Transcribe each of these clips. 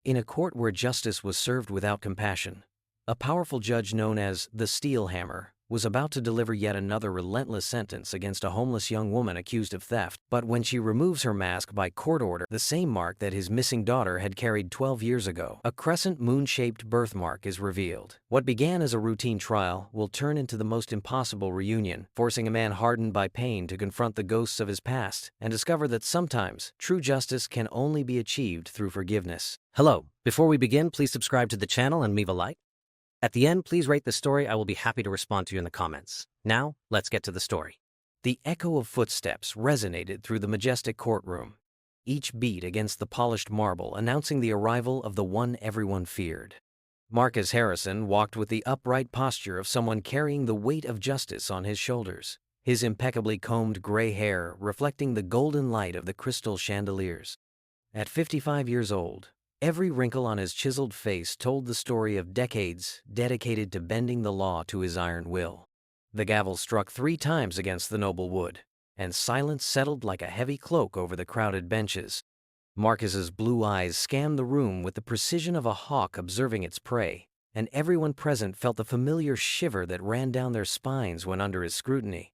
In a court where justice was served without compassion, a powerful judge known as the Steel Hammer was about to deliver yet another relentless sentence against a homeless young woman accused of theft. But when she removes her mask by court order, the same mark that his missing daughter had carried 12 years ago, a crescent moon-shaped birthmark, is revealed. What began as a routine trial will turn into the most impossible reunion, forcing a man hardened by pain to confront the ghosts of his past and discover that sometimes true justice can only be achieved through forgiveness. Hello. Before we begin, please subscribe to the channel and leave a like. At the end, please rate the story. I will be happy to respond to you in the comments. Now, let's get to the story. The echo of footsteps resonated through the majestic courtroom, each beat against the polished marble announcing the arrival of the one everyone feared. Marcus Harrison walked with the upright posture of someone carrying the weight of justice on his shoulders, his impeccably combed gray hair reflecting the golden light of the crystal chandeliers. At 55 years old, every wrinkle on his chiseled face told the story of decades dedicated to bending the law to his iron will. The gavel struck 3 times against the noble wood, and silence settled like a heavy cloak over the crowded benches. Marcus's blue eyes scanned the room with the precision of a hawk observing its prey, and everyone present felt the familiar shiver that ran down their spines when under his scrutiny.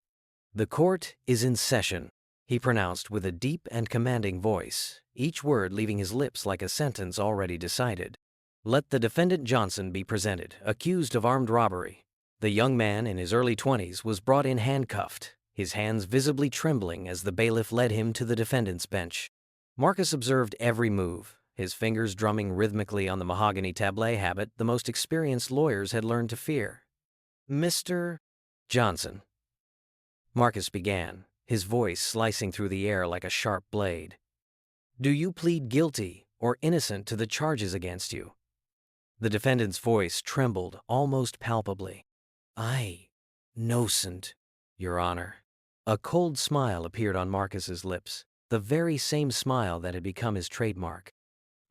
"The court is in session," he pronounced with a deep and commanding voice, each word leaving his lips like a sentence already decided. "Let the defendant Johnson be presented, accused of armed robbery." The young man in his early 20s was brought in handcuffed, his hands visibly trembling as the bailiff led him to the defendant's bench. Marcus observed every move, his fingers drumming rhythmically on the mahogany tablet, habit the most experienced lawyers had learned to fear. "Mr. Johnson," Marcus began, his voice slicing through the air like a sharp blade. "Do you plead guilty or innocent to the charges against you?" The defendant's voice trembled almost palpably. "I innocent, Your Honor." A cold smile appeared on Marcus's lips, the very same smile that had become his trademark.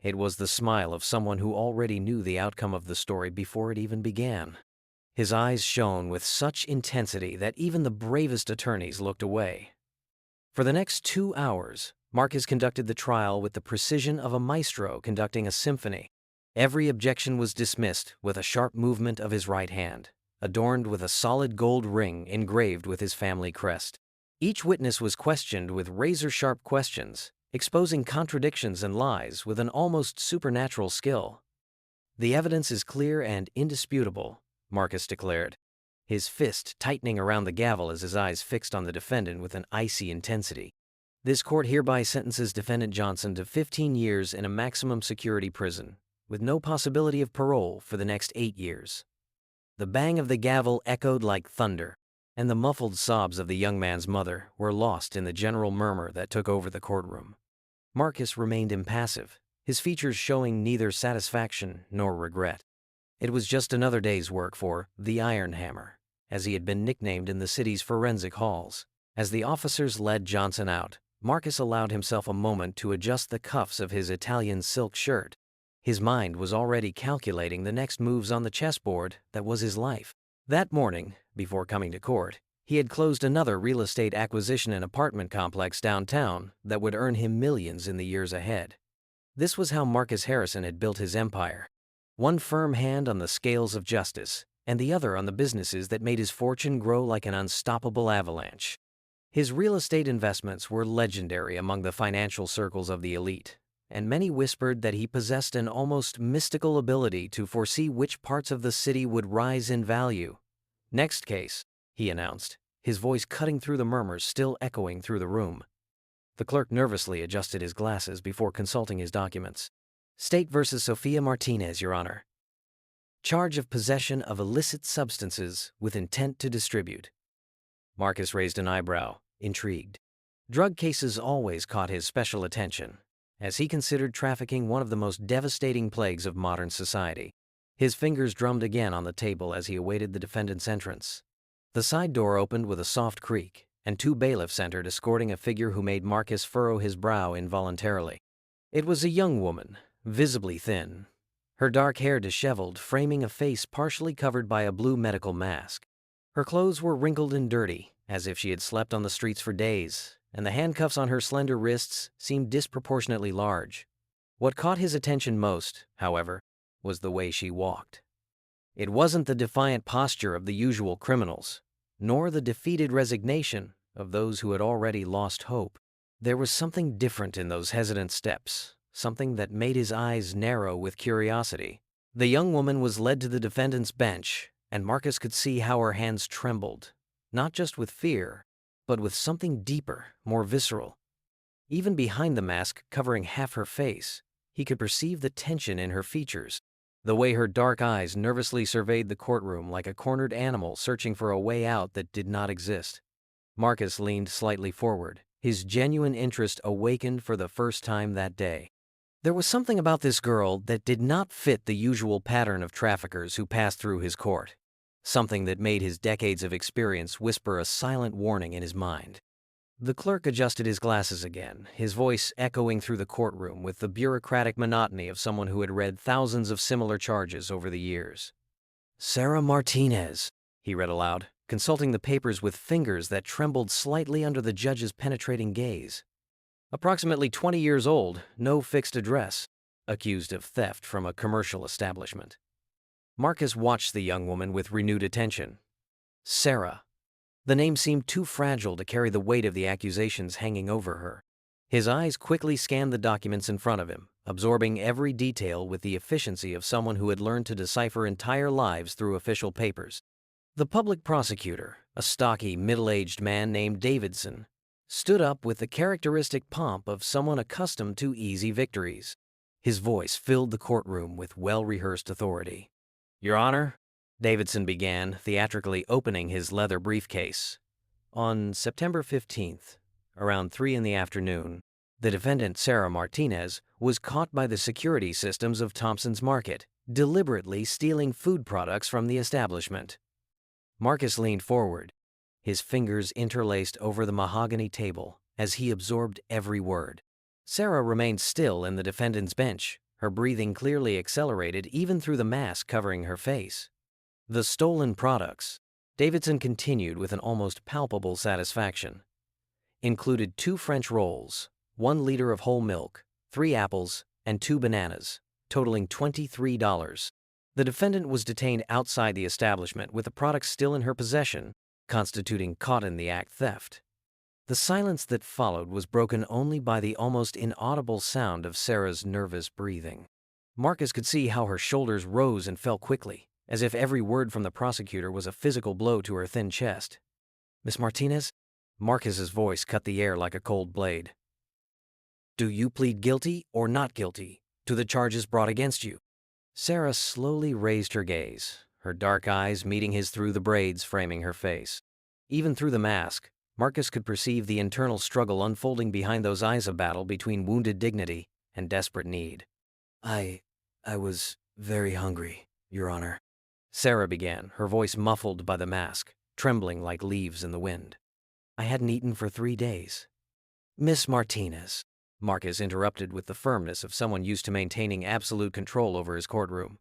It was the smile of someone who already knew the outcome of the story before it even began. His eyes shone with such intensity that even the bravest attorneys looked away. For the next 2 hours, Marcus conducted the trial with the precision of a maestro conducting a symphony. Every objection was dismissed with a sharp movement of his right hand, adorned with a solid gold ring engraved with his family crest. Each witness was questioned with razor-sharp questions, exposing contradictions and lies with an almost supernatural skill. "The evidence is clear and indisputable," Marcus declared, his fist tightening around the gavel as his eyes fixed on the defendant with an icy intensity. "This court hereby sentences defendant Johnson to 15 years in a maximum security prison, with no possibility of parole for the next 8 years. The bang of the gavel echoed like thunder, and the muffled sobs of the young man's mother were lost in the general murmur that took over the courtroom. Marcus remained impassive, his features showing neither satisfaction nor regret. It was just another day's work for the Iron Hammer, as he had been nicknamed in the city's forensic halls. As the officers led Johnson out, Marcus allowed himself a moment to adjust the cuffs of his Italian silk shirt. His mind was already calculating the next moves on the chessboard that was his life. That morning, before coming to court, he had closed another real estate acquisition and apartment complex downtown that would earn him millions in the years ahead. This was how Marcus Harrison had built his empire. One firm hand on the scales of justice, and the other on the businesses that made his fortune grow like an unstoppable avalanche. His real estate investments were legendary among the financial circles of the elite, and many whispered that he possessed an almost mystical ability to foresee which parts of the city would rise in value. "Next case," he announced, his voice cutting through the murmurs still echoing through the room. The clerk nervously adjusted his glasses before consulting his documents. "State versus Sophia Martinez, Your Honor. Charge of possession of illicit substances with intent to distribute." Marcus raised an eyebrow, intrigued. Drug cases always caught his special attention, as he considered trafficking one of the most devastating plagues of modern society. His fingers drummed again on the table as he awaited the defendant's entrance. The side door opened with a soft creak, and 2 bailiffs entered escorting a figure who made Marcus furrow his brow involuntarily. It was a young woman, visibly thin, her dark hair disheveled, framing a face partially covered by a blue medical mask. Her clothes were wrinkled and dirty, as if she had slept on the streets for days, and the handcuffs on her slender wrists seemed disproportionately large. What caught his attention most, however, was the way she walked. It wasn't the defiant posture of the usual criminals, nor the defeated resignation of those who had already lost hope. There was something different in those hesitant steps, something that made his eyes narrow with curiosity. The young woman was led to the defendant's bench, and Marcus could see how her hands trembled, not just with fear, but with something deeper, more visceral. Even behind the mask covering half her face, he could perceive the tension in her features, the way her dark eyes nervously surveyed the courtroom like a cornered animal searching for a way out that did not exist. Marcus leaned slightly forward, his genuine interest awakened for the first time that day. There was something about this girl that did not fit the usual pattern of traffickers who passed through his court, something that made his decades of experience whisper a silent warning in his mind. The clerk adjusted his glasses again, his voice echoing through the courtroom with the bureaucratic monotony of someone who had read thousands of similar charges over the years. "Sarah Martinez," he read aloud, consulting the papers with fingers that trembled slightly under the judge's penetrating gaze. Approximately 20 years old, no fixed address, accused of theft from a commercial establishment. Marcus watched the young woman with renewed attention. Sarah. The name seemed too fragile to carry the weight of the accusations hanging over her. His eyes quickly scanned the documents in front of him, absorbing every detail with the efficiency of someone who had learned to decipher entire lives through official papers. The public prosecutor, a stocky, middle-aged man named Davidson, stood up with the characteristic pomp of someone accustomed to easy victories. His voice filled the courtroom with well-rehearsed authority. "Your Honor," Davidson began, theatrically opening his leather briefcase. On September 15th, around 3 in the afternoon, the defendant, Sarah Martinez, was caught by the security systems of Thompson's Market, deliberately stealing food products from the establishment. Marcus leaned forward, his fingers interlaced over the mahogany table as he absorbed every word. Sarah remained still in the defendant's bench, her breathing clearly accelerated even through the mask covering her face. The stolen products, Davidson continued with an almost palpable satisfaction, included 2 French rolls, 1 liter of whole milk, 3 apples, and 2 bananas, totaling $23. The defendant was detained outside the establishment with the products still in her possession, constituting caught-in-the-act theft. The silence that followed was broken only by the almost inaudible sound of Sarah's nervous breathing. Marcus could see how her shoulders rose and fell quickly, as if every word from the prosecutor was a physical blow to her thin chest. "Miss Martinez?" Marcus's voice cut the air like a cold blade. "Do you plead guilty or not guilty to the charges brought against you?" Sarah slowly raised her gaze, her dark eyes meeting his through the braids framing her face. Even through the mask, Marcus could perceive the internal struggle unfolding behind those eyes, a battle between wounded dignity and desperate need. I was very hungry, Your Honor," Sarah began, her voice muffled by the mask, trembling like leaves in the wind. "I hadn't eaten for 3 days." "Miss Martinez," Marcus interrupted with the firmness of someone used to maintaining absolute control over his courtroom.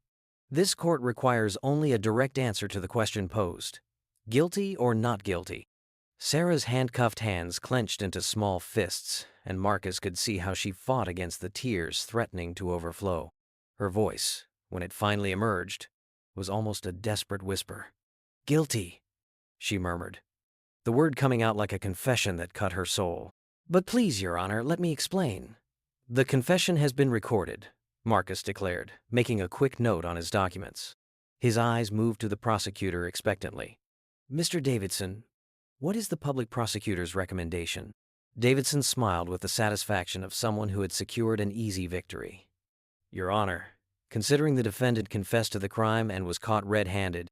"This court requires only a direct answer to the question posed. Guilty or not guilty?" Sarah's handcuffed hands clenched into small fists, and Marcus could see how she fought against the tears threatening to overflow. Her voice, when it finally emerged, was almost a desperate whisper. "Guilty," she murmured, the word coming out like a confession that cut her soul. "But please, Your Honor, let me explain." "The confession has been recorded," Marcus declared, making a quick note on his documents. His eyes moved to the prosecutor expectantly. "Mr. Davidson, what is the public prosecutor's recommendation?" Davidson smiled with the satisfaction of someone who had secured an easy victory. "Your Honor, considering the defendant confessed to the crime and was caught red-handed,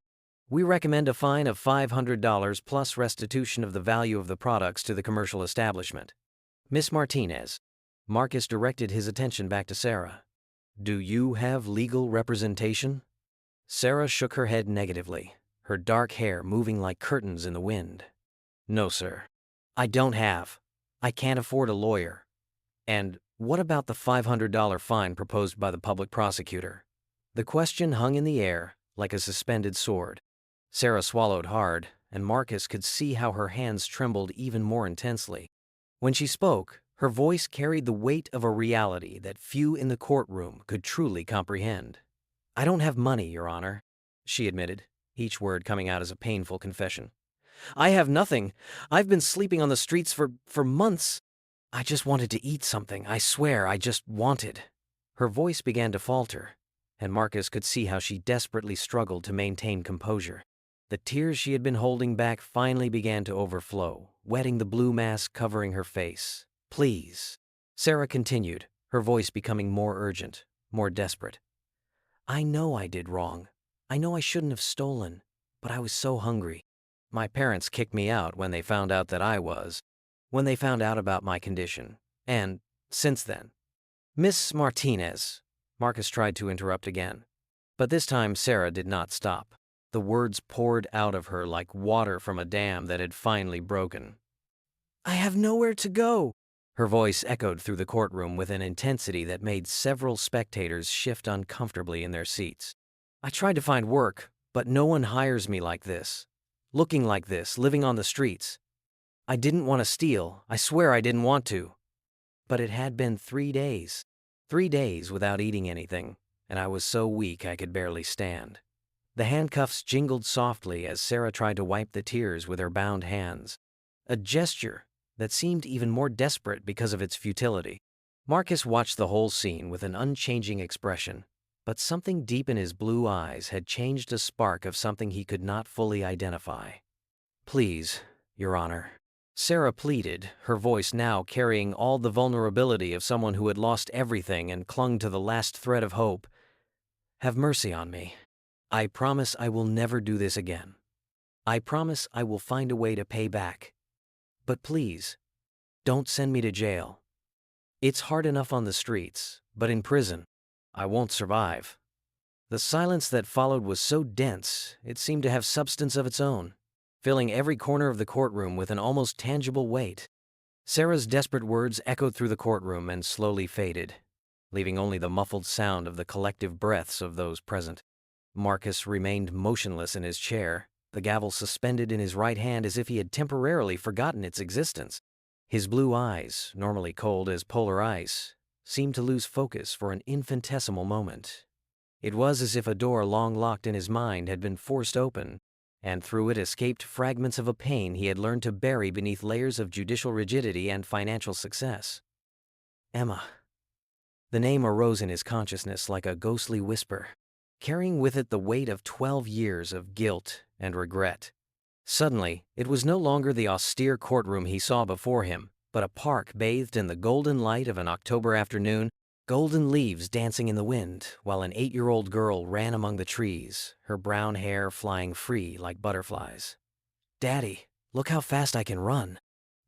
we recommend a fine of $500 plus restitution of the value of the products to the commercial establishment. Miss Martinez," Marcus directed his attention back to Sarah, "do you have legal representation?" Sarah shook her head negatively, her dark hair moving like curtains in the wind. "No, sir. I don't have. I can't afford a lawyer." "And what about the $500 fine proposed by the public prosecutor?" The question hung in the air like a suspended sword. Sarah swallowed hard, and Marcus could see how her hands trembled even more intensely. When she spoke, Her voice carried the weight of a reality that few in the courtroom could truly comprehend. "I don't have money, Your Honor," she admitted, each word coming out as a painful confession. "I have nothing. I've been sleeping on the streets for months. I just wanted to eat something. I swear, I just wanted." Her voice began to falter, and Marcus could see how she desperately struggled to maintain composure. The tears she had been holding back finally began to overflow, wetting the blue mask covering her face. "Please," Sarah continued, her voice becoming more urgent, more desperate. "I know I did wrong. I know I shouldn't have stolen, but I was so hungry. My parents kicked me out when they found out when they found out about my condition. And since then." "Miss Martinez," Marcus tried to interrupt again. But this time Sarah did not stop. The words poured out of her like water from a dam that had finally broken. "I have nowhere to go." Her voice echoed through the courtroom with an intensity that made several spectators shift uncomfortably in their seats. "I tried to find work, but no one hires me like this. Looking like this, living on the streets. I didn't want to steal. I swear I didn't want to. But it had been 3 days. 3 days without eating anything, and I was so weak I could barely stand." The handcuffs jingled softly as Sarah tried to wipe the tears with her bound hands, a gesture that seemed even more desperate because of its futility. Marcus watched the whole scene with an unchanging expression, but something deep in his blue eyes had changed a spark of something he could not fully identify. "Please, Your Honor," Sarah pleaded, her voice now carrying all the vulnerability of someone who had lost everything and clung to the last thread of hope. "Have mercy on me. I promise I will never do this again. I promise I will find a way to pay back. But please, don't send me to jail. It's hard enough on the streets, but in prison, I won't survive." The silence that followed was so dense, it seemed to have substance of its own, filling every corner of the courtroom with an almost tangible weight. Sarah's desperate words echoed through the courtroom and slowly faded, leaving only the muffled sound of the collective breaths of those present. Marcus remained motionless in his chair, the gavel suspended in his right hand as if he had temporarily forgotten its existence. His blue eyes, normally cold as polar ice, seemed to lose focus for an infinitesimal moment. It was as if a door long locked in his mind had been forced open, and through it escaped fragments of a pain he had learned to bury beneath layers of judicial rigidity and financial success. "Emma." The name arose in his consciousness like a ghostly whisper, carrying with it the weight of 12 years of guilt and regret. Suddenly, it was no longer the austere courtroom he saw before him, but a park bathed in the golden light of an October afternoon, golden leaves dancing in the wind, while an 8-year-old girl ran among the trees, her brown hair flying free like butterflies. "Daddy, look how fast I can run."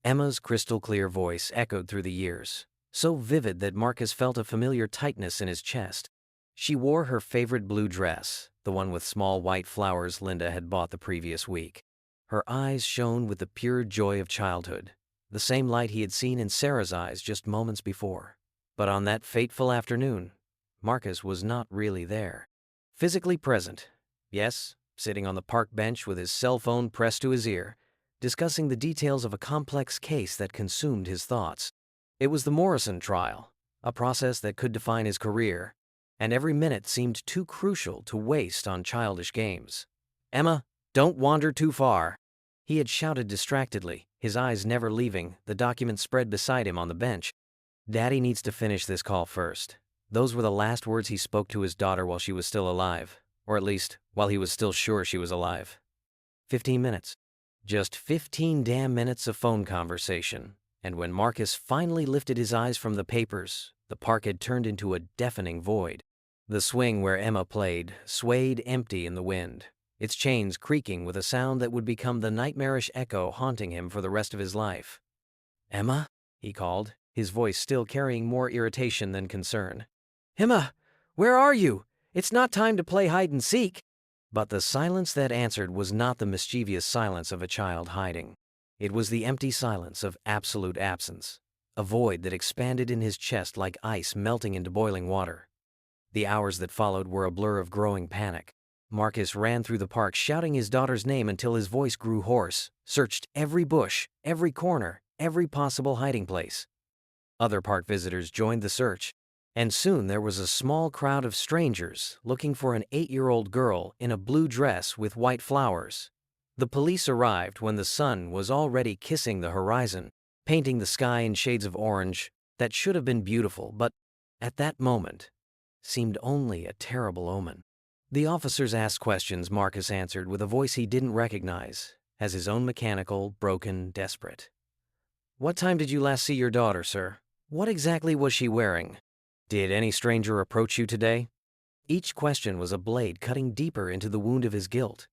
Emma's crystal-clear voice echoed through the years, so vivid that Marcus felt a familiar tightness in his chest. She wore her favorite blue dress, the one with small white flowers Linda had bought the previous week. Her eyes shone with the pure joy of childhood, the same light he had seen in Sarah's eyes just moments before. But on that fateful afternoon, Marcus was not really there. Physically present, yes, sitting on the park bench with his cell phone pressed to his ear, discussing the details of a complex case that consumed his thoughts. It was the Morrison trial, a process that could define his career, and every minute seemed too crucial to waste on childish games. "Emma, don't wander too far," he had shouted distractedly, his eyes never leaving the document spread beside him on the bench. "Daddy needs to finish this call first." Those were the last words he spoke to his daughter while she was still alive, or at least, while he was still sure she was alive. 15 minutes. Just 15 damn minutes of phone conversation, and when Marcus finally lifted his eyes from the papers, the park had turned into a deafening void. The swing where Emma played swayed empty in the wind, its chains creaking with a sound that would become the nightmarish echo haunting him for the rest of his life. "Emma?" he called, his voice still carrying more irritation than concern. "Emma, where are you? It's not time to play hide and seek." But the silence that answered was not the mischievous silence of a child hiding. It was the empty silence of absolute absence, a void that expanded in his chest like ice melting into boiling water. The hours that followed were a blur of growing panic. Marcus ran through the park shouting his daughter's name until his voice grew hoarse, searched every bush, every corner, every possible hiding place. Other park visitors joined the search, and soon there was a small crowd of strangers looking for an 8-year-old girl in a blue dress with white flowers. The police arrived when the sun was already kissing the horizon, painting the sky in shades of orange that should have been beautiful, but at that moment seemed only a terrible omen. The officers asked questions Marcus answered with a voice he didn't recognize as his own, mechanical, broken, desperate. "What time did you last see your daughter, sir? What exactly was she wearing? Did any stranger approach you today?" Each question was a blade cutting deeper into the wound of his guilt.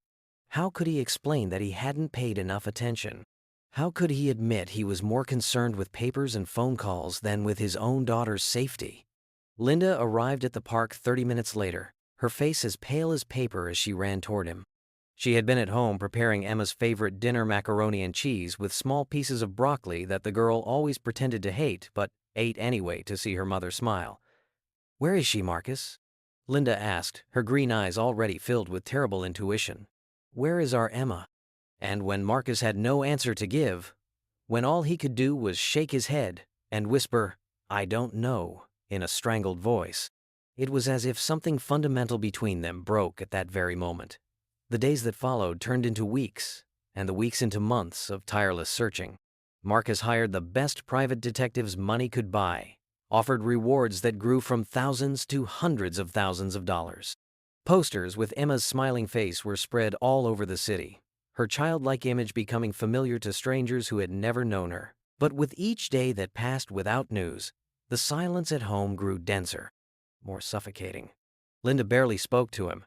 How could he explain that he hadn't paid enough attention? How could he admit he was more concerned with papers and phone calls than with his own daughter's safety? Linda arrived at the park 30 minutes later, her face as pale as paper as she ran toward him. She had been at home preparing Emma's favorite dinner, macaroni and cheese with small pieces of broccoli that the girl always pretended to hate but ate anyway to see her mother smile. "Where is she, Marcus?" Linda asked, her green eyes already filled with terrible intuition. "Where is our Emma?" And when Marcus had no answer to give, when all he could do was shake his head and whisper, "I don't know," in a strangled voice, it was as if something fundamental between them broke at that very moment. The days that followed turned into weeks, and the weeks into months of tireless searching. Marcus hired the best private detectives money could buy, offered rewards that grew from thousands to hundreds of thousands of dollars. Posters with Emma's smiling face were spread all over the city, her childlike image becoming familiar to strangers who had never known her. But with each day that passed without news, the silence at home grew denser, more suffocating. Linda barely spoke to him,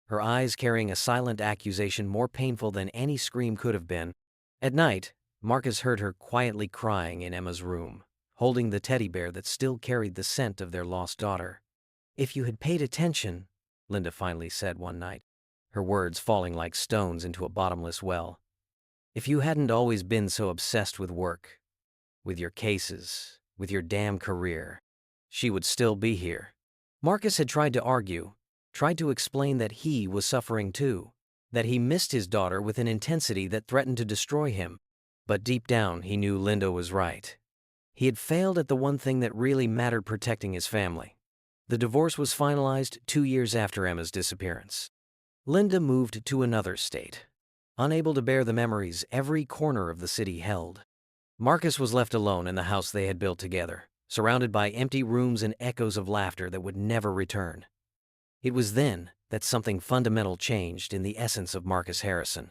her eyes carrying a silent accusation more painful than any scream could have been. At night, Marcus heard her quietly crying in Emma's room, holding the teddy bear that still carried the scent of their lost daughter. "If you had paid attention," Linda finally said one night, her words falling like stones into a bottomless well. "If you hadn't always been so obsessed with work, with your cases, with your damn career, she would still be here." Marcus had tried to argue, tried to explain that he was suffering too, that he missed his daughter with an intensity that threatened to destroy him. But deep down, he knew Linda was right. He had failed at the one thing that really mattered, protecting his family. The divorce was finalized 2 years after Emma's disappearance. Linda moved to another state, unable to bear the memories every corner of the city held. Marcus was left alone in the house they had built together, surrounded by empty rooms and echoes of laughter that would never return. It was then that something fundamental changed in the essence of Marcus Harrison.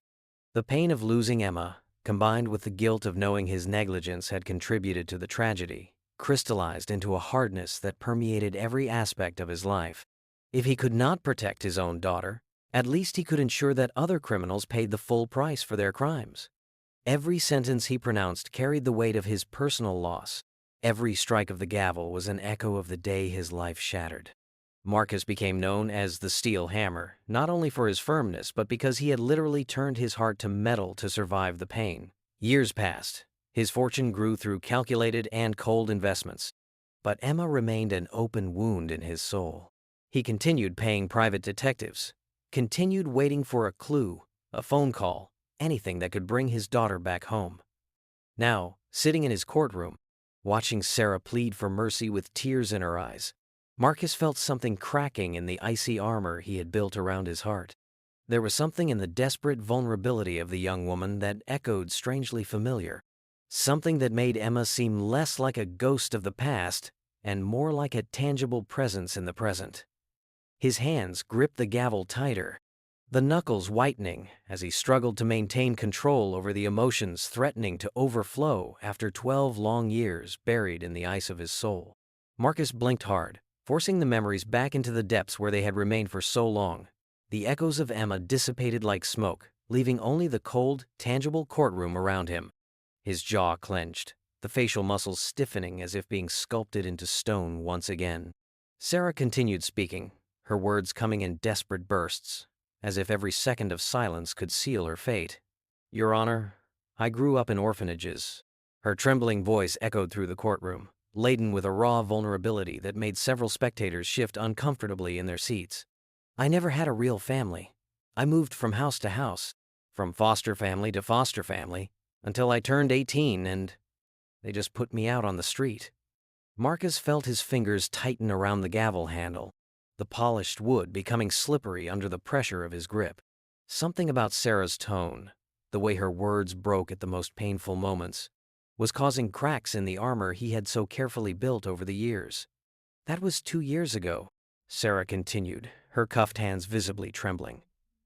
The pain of losing Emma, combined with the guilt of knowing his negligence had contributed to the tragedy, crystallized into a hardness that permeated every aspect of his life. If he could not protect his own daughter, at least he could ensure that other criminals paid the full price for their crimes. Every sentence he pronounced carried the weight of his personal loss. Every strike of the gavel was an echo of the day his life shattered. Marcus became known as the Steel Hammer, not only for his firmness, but because he had literally turned his heart to metal to survive the pain. Years passed. His fortune grew through calculated and cold investments. But Emma remained an open wound in his soul. He continued paying private detectives, continued waiting for a clue, a phone call, anything that could bring his daughter back home. Now, sitting in his courtroom, watching Sarah plead for mercy with tears in her eyes, Marcus felt something cracking in the icy armor he had built around his heart. There was something in the desperate vulnerability of the young woman that echoed strangely familiar, something that made Emma seem less like a ghost of the past and more like a tangible presence in the present. His hands gripped the gavel tighter, the knuckles whitening as he struggled to maintain control over the emotions threatening to overflow after 12 long years buried in the ice of his soul. Marcus blinked hard, forcing the memories back into the depths where they had remained for so long. The echoes of Emma dissipated like smoke, leaving only the cold, tangible courtroom around him. His jaw clenched, the facial muscles stiffening as if being sculpted into stone once again. Sarah continued speaking, her words coming in desperate bursts, as if every second of silence could seal her fate. "Your Honor, I grew up in orphanages." Her trembling voice echoed through the courtroom, laden with a raw vulnerability that made several spectators shift uncomfortably in their seats. "I never had a real family. I moved from house to house, from foster family to foster family, until I turned 18 and they just put me out on the street." Marcus felt his fingers tighten around the gavel handle, the polished wood becoming slippery under the pressure of his grip. Something about Sarah's tone, the way her words broke at the most painful moments, was causing cracks in the armor he had so carefully built over the years. "That was 2 years ago," Sarah continued, her cuffed hands visibly trembling.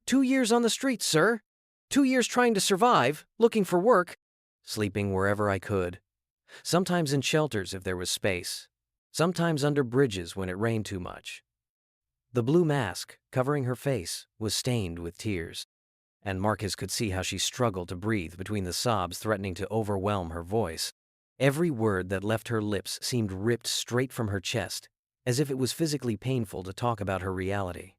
"2 years on the streets, sir. 2 years trying to survive, looking for work, sleeping wherever I could. Sometimes in shelters if there was space, sometimes under bridges when it rained too much." The blue mask, covering her face, was stained with tears, and Marcus could see how she struggled to breathe between the sobs threatening to overwhelm her voice. Every word that left her lips seemed ripped straight from her chest, as if it was physically painful to talk about her reality.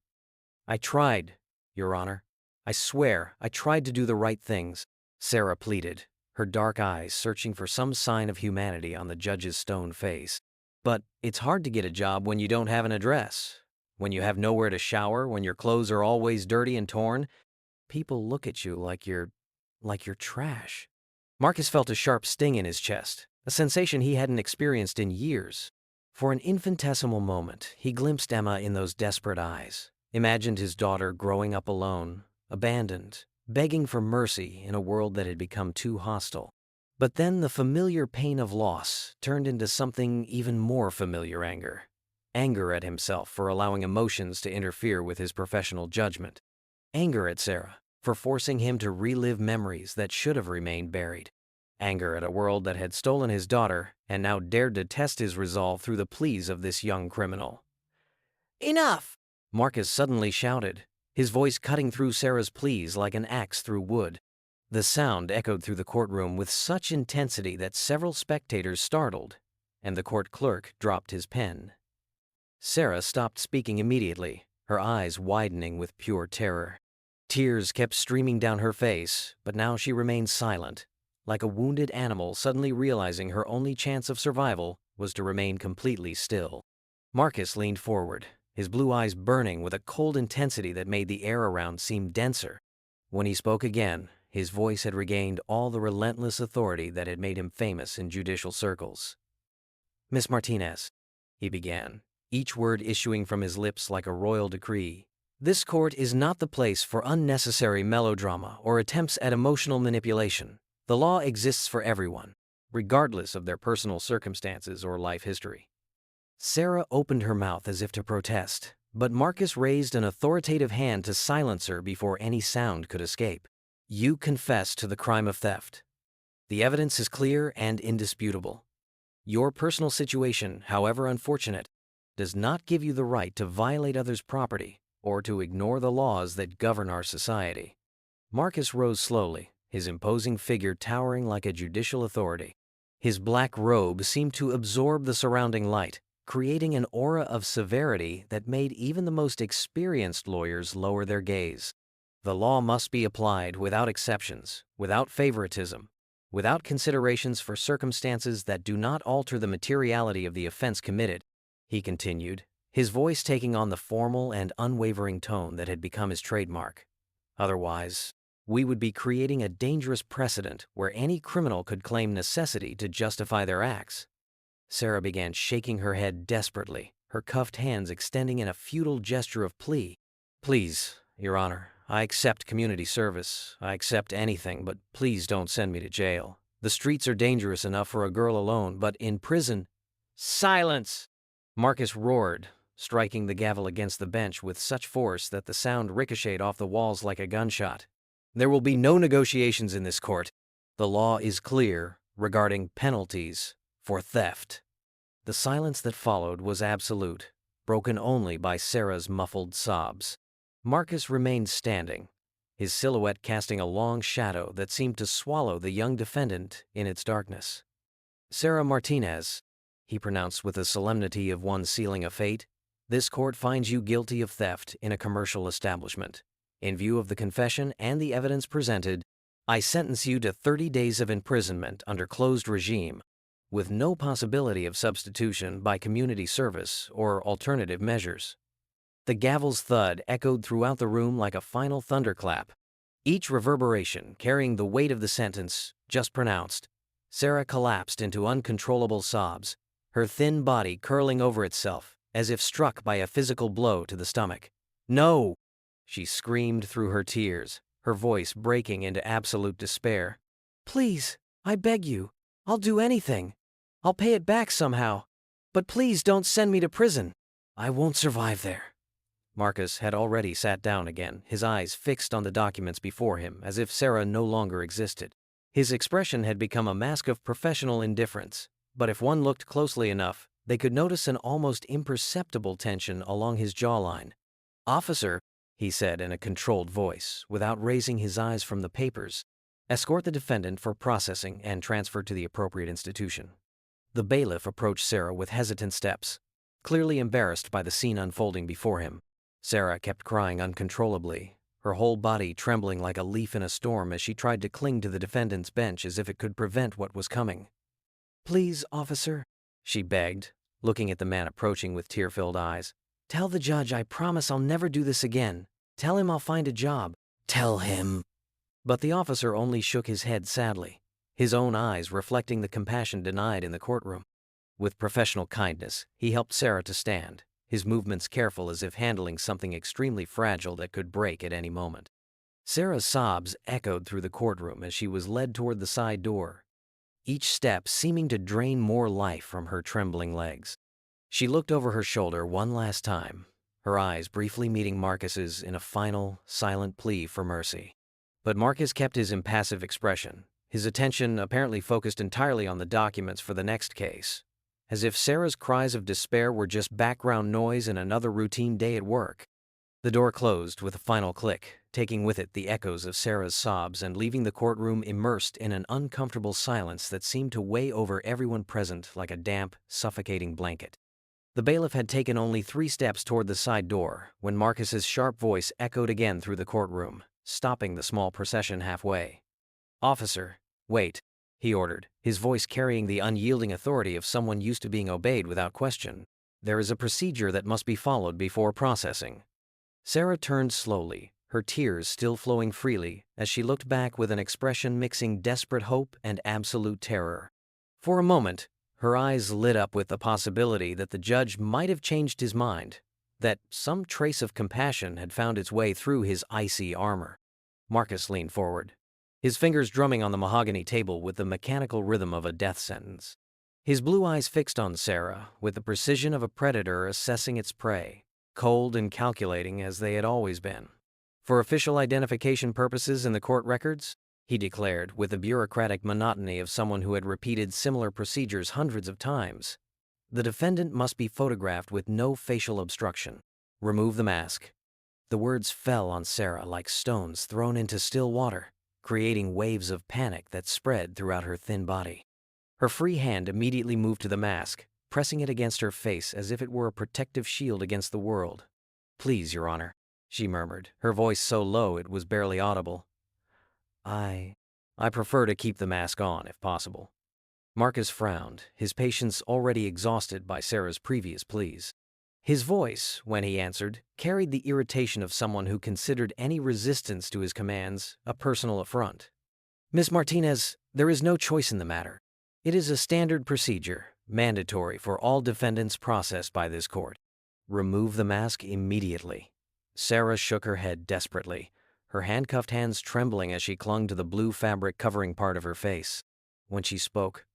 "I tried, Your Honor. I swear, I tried to do the right things," Sarah pleaded, her dark eyes searching for some sign of humanity on the judge's stone face. "But it's hard to get a job when you don't have an address, when you have nowhere to shower, when your clothes are always dirty and torn. People look at you like you're trash." Marcus felt a sharp sting in his chest, a sensation he hadn't experienced in years. For an infinitesimal moment, he glimpsed Emma in those desperate eyes, imagined his daughter growing up alone, abandoned, begging for mercy in a world that had become too hostile. But then the familiar pain of loss turned into something even more familiar: anger. Anger at himself for allowing emotions to interfere with his professional judgment. Anger at Sarah for forcing him to relive memories that should have remained buried. Anger at a world that had stolen his daughter and now dared to test his resolve through the pleas of this young criminal. "Enough!" Marcus suddenly shouted, his voice cutting through Sarah's pleas like an axe through wood. The sound echoed through the courtroom with such intensity that several spectators startled, and the court clerk dropped his pen. Sarah stopped speaking immediately, her eyes widening with pure terror. Tears kept streaming down her face, but now she remained silent, like a wounded animal suddenly realizing her only chance of survival was to remain completely still. Marcus leaned forward, his blue eyes burning with a cold intensity that made the air around seem denser. When he spoke again, his voice had regained all the relentless authority that had made him famous in judicial circles. "Miss Martinez," he began, each word issuing from his lips like a royal decree, "this court is not the place for unnecessary melodrama or attempts at emotional manipulation. The law exists for everyone, regardless of their personal circumstances or life history." Sarah opened her mouth as if to protest, but Marcus raised an authoritative hand to silence her before any sound could escape. "You confess to the crime of theft. The evidence is clear and indisputable. Your personal situation, however unfortunate, does not give you the right to violate others' property or to ignore the laws that govern our society." Marcus rose slowly, his imposing figure towering like a judicial authority. His black robe seemed to absorb the surrounding light, creating an aura of severity that made even the most experienced lawyers lower their gaze. "The law must be applied without exceptions, without favoritism, without considerations for circumstances that do not alter the materiality of the offense committed," he continued, his voice taking on the formal and unwavering tone that had become his trademark. "Otherwise, we would be creating a dangerous precedent where any criminal could claim necessity to justify their acts." Sarah began shaking her head desperately, her cuffed hands extending in a futile gesture of plea. "Please, Your Honor, I accept community service. I accept anything, but please don't send me to jail. The streets are dangerous enough for a girl alone, but in prison—" "Silence!" Marcus roared, striking the gavel against the bench with such force that the sound ricocheted off the walls like a gunshot. "There will be no negotiations in this court. The law is clear regarding penalties for theft." The silence that followed was absolute, broken only by Sarah's muffled sobs. Marcus remained standing, his silhouette casting a long shadow that seemed to swallow the young defendant in its darkness. "Sarah Martinez," he pronounced with the solemnity of one sealing a fate, "this court finds you guilty of theft in a commercial establishment. In view of the confession and the evidence presented, I sentence you to 30 days of imprisonment under closed regime, with no possibility of substitution by community service or alternative measures." The gavel's thud echoed throughout the room like a final thunderclap, each reverberation carrying the weight of the sentence just pronounced. Sarah collapsed into uncontrollable sobs, her thin body curling over itself, as if struck by a physical blow to the stomach. "No!" she screamed through her tears, her voice breaking into absolute despair. "Please, I beg you. I'll do anything. I'll pay it back somehow. But please don't send me to prison. I won't survive there." Marcus had already sat down again, his eyes fixed on the documents before him as if Sarah no longer existed. His expression had become a mask of professional indifference, but if one looked closely enough, they could notice an almost imperceptible tension along his jawline. "Officer," he said in a controlled voice, without raising his eyes from the papers, "escort the defendant for processing and transfer to the appropriate institution." The bailiff approached Sarah with hesitant steps, clearly embarrassed by the scene unfolding before him. Sarah kept crying uncontrollably, her whole body trembling like a leaf in a storm as she tried to cling to the defendant's bench as if it could prevent what was coming. "Please, officer," she begged, looking at the man approaching with tear-filled eyes. "Tell the judge I promise I'll never do this again. Tell him I'll find a job." "Tell him." But the officer only shook his head sadly, his own eyes reflecting the compassion denied in the courtroom. With professional kindness, he helped Sarah to stand, his movements careful as if handling something extremely fragile that could break at any moment. Sarah's sobs echoed through the courtroom as she was led toward the side door, each step seeming to drain more life from her trembling legs. She looked over her shoulder one last time, her eyes briefly meeting Marcus's in a final, silent plea for mercy. But Marcus kept his impassive expression, his attention apparently focused entirely on the documents for the next case, as if Sarah's cries of despair were just background noise in another routine day at work. The door closed with a final click, taking with it the echoes of Sarah's sobs and leaving the courtroom immersed in an uncomfortable silence that seemed to weigh over everyone present like a damp, suffocating blanket. The bailiff had taken only 3 steps toward the side door when Marcus's sharp voice echoed again through the courtroom, stopping the small procession halfway. "Officer, wait," he ordered, his voice carrying the unyielding authority of someone used to being obeyed without question. "There is a procedure that must be followed before processing." Sarah turned slowly, her tears still flowing freely, as she looked back with an expression mixing desperate hope and absolute terror. For a moment, her eyes lit up with the possibility that the judge might have changed his mind, that some trace of compassion had found its way through his icy armor. Marcus leaned forward, his fingers drumming on the mahogany table with the mechanical rhythm of a death sentence. His blue eyes fixed on Sarah with the precision of a predator assessing its prey, cold and calculating as they had always been. "For official identification purposes in the court records," he declared with the bureaucratic monotony of someone who had repeated similar procedures hundreds of times, "the defendant must be photographed with no facial obstruction. Remove the mask." The words fell on Sarah like stones thrown into still water, creating waves of panic that spread throughout her thin body. Her free hand immediately moved to the mask, pressing it against her face as if it were a protective shield against the world. "Please, Your Honor," she murmured, her voice so low it was barely audible. I prefer to keep the mask on, if possible." Marcus frowned, his patience already exhausted by Sarah's previous pleas. His voice, when he answered, carried the irritation of someone who considered any resistance to his commands a personal affront. "Miss Martinez, there is no choice in the matter. It is a standard procedure, mandatory for all defendants processed by this court. Remove the mask immediately." Sarah shook her head desperately, her handcuffed hands trembling as she clung to the blue fabric covering part of her face. When she spoke,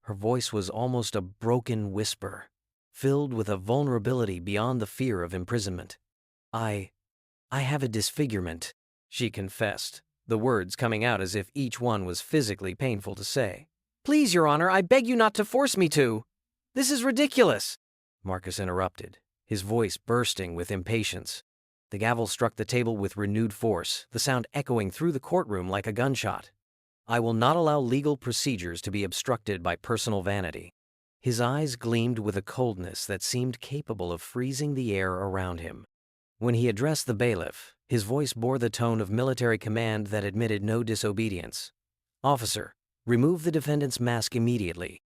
her voice was almost a broken whisper, filled with a vulnerability beyond the fear of imprisonment. I have a disfigurement," she confessed, the words coming out as if each one was physically painful to say. "Please, Your Honor, I beg you not to force me to. This is ridiculous," Marcus interrupted, his voice bursting with impatience. The gavel struck the table with renewed force, the sound echoing through the courtroom like a gunshot. "I will not allow legal procedures to be obstructed by personal vanity." His eyes gleamed with a coldness that seemed capable of freezing the air around him. When he addressed the bailiff, his voice bore the tone of military command that admitted no disobedience. "Officer, remove the defendant's mask immediately.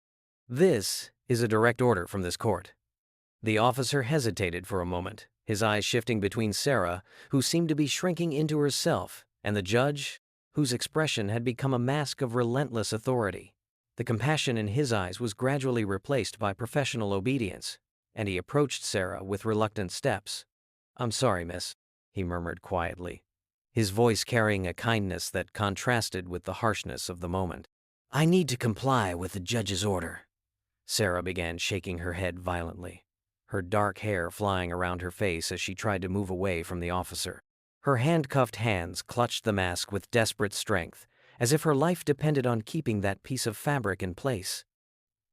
This is a direct order from this court." The officer hesitated for a moment, his eyes shifting between Sarah, who seemed to be shrinking into herself, and the judge, whose expression had become a mask of relentless authority. The compassion in his eyes was gradually replaced by professional obedience, and he approached Sarah with reluctant steps. "I'm sorry, miss," he murmured quietly, his voice carrying a kindness that contrasted with the harshness of the moment. "I need to comply with the judge's order." Sarah began shaking her head violently, her dark hair flying around her face as she tried to move away from the officer. Her handcuffed hands clutched the mask with desperate strength, as if her life depended on keeping that piece of fabric in place.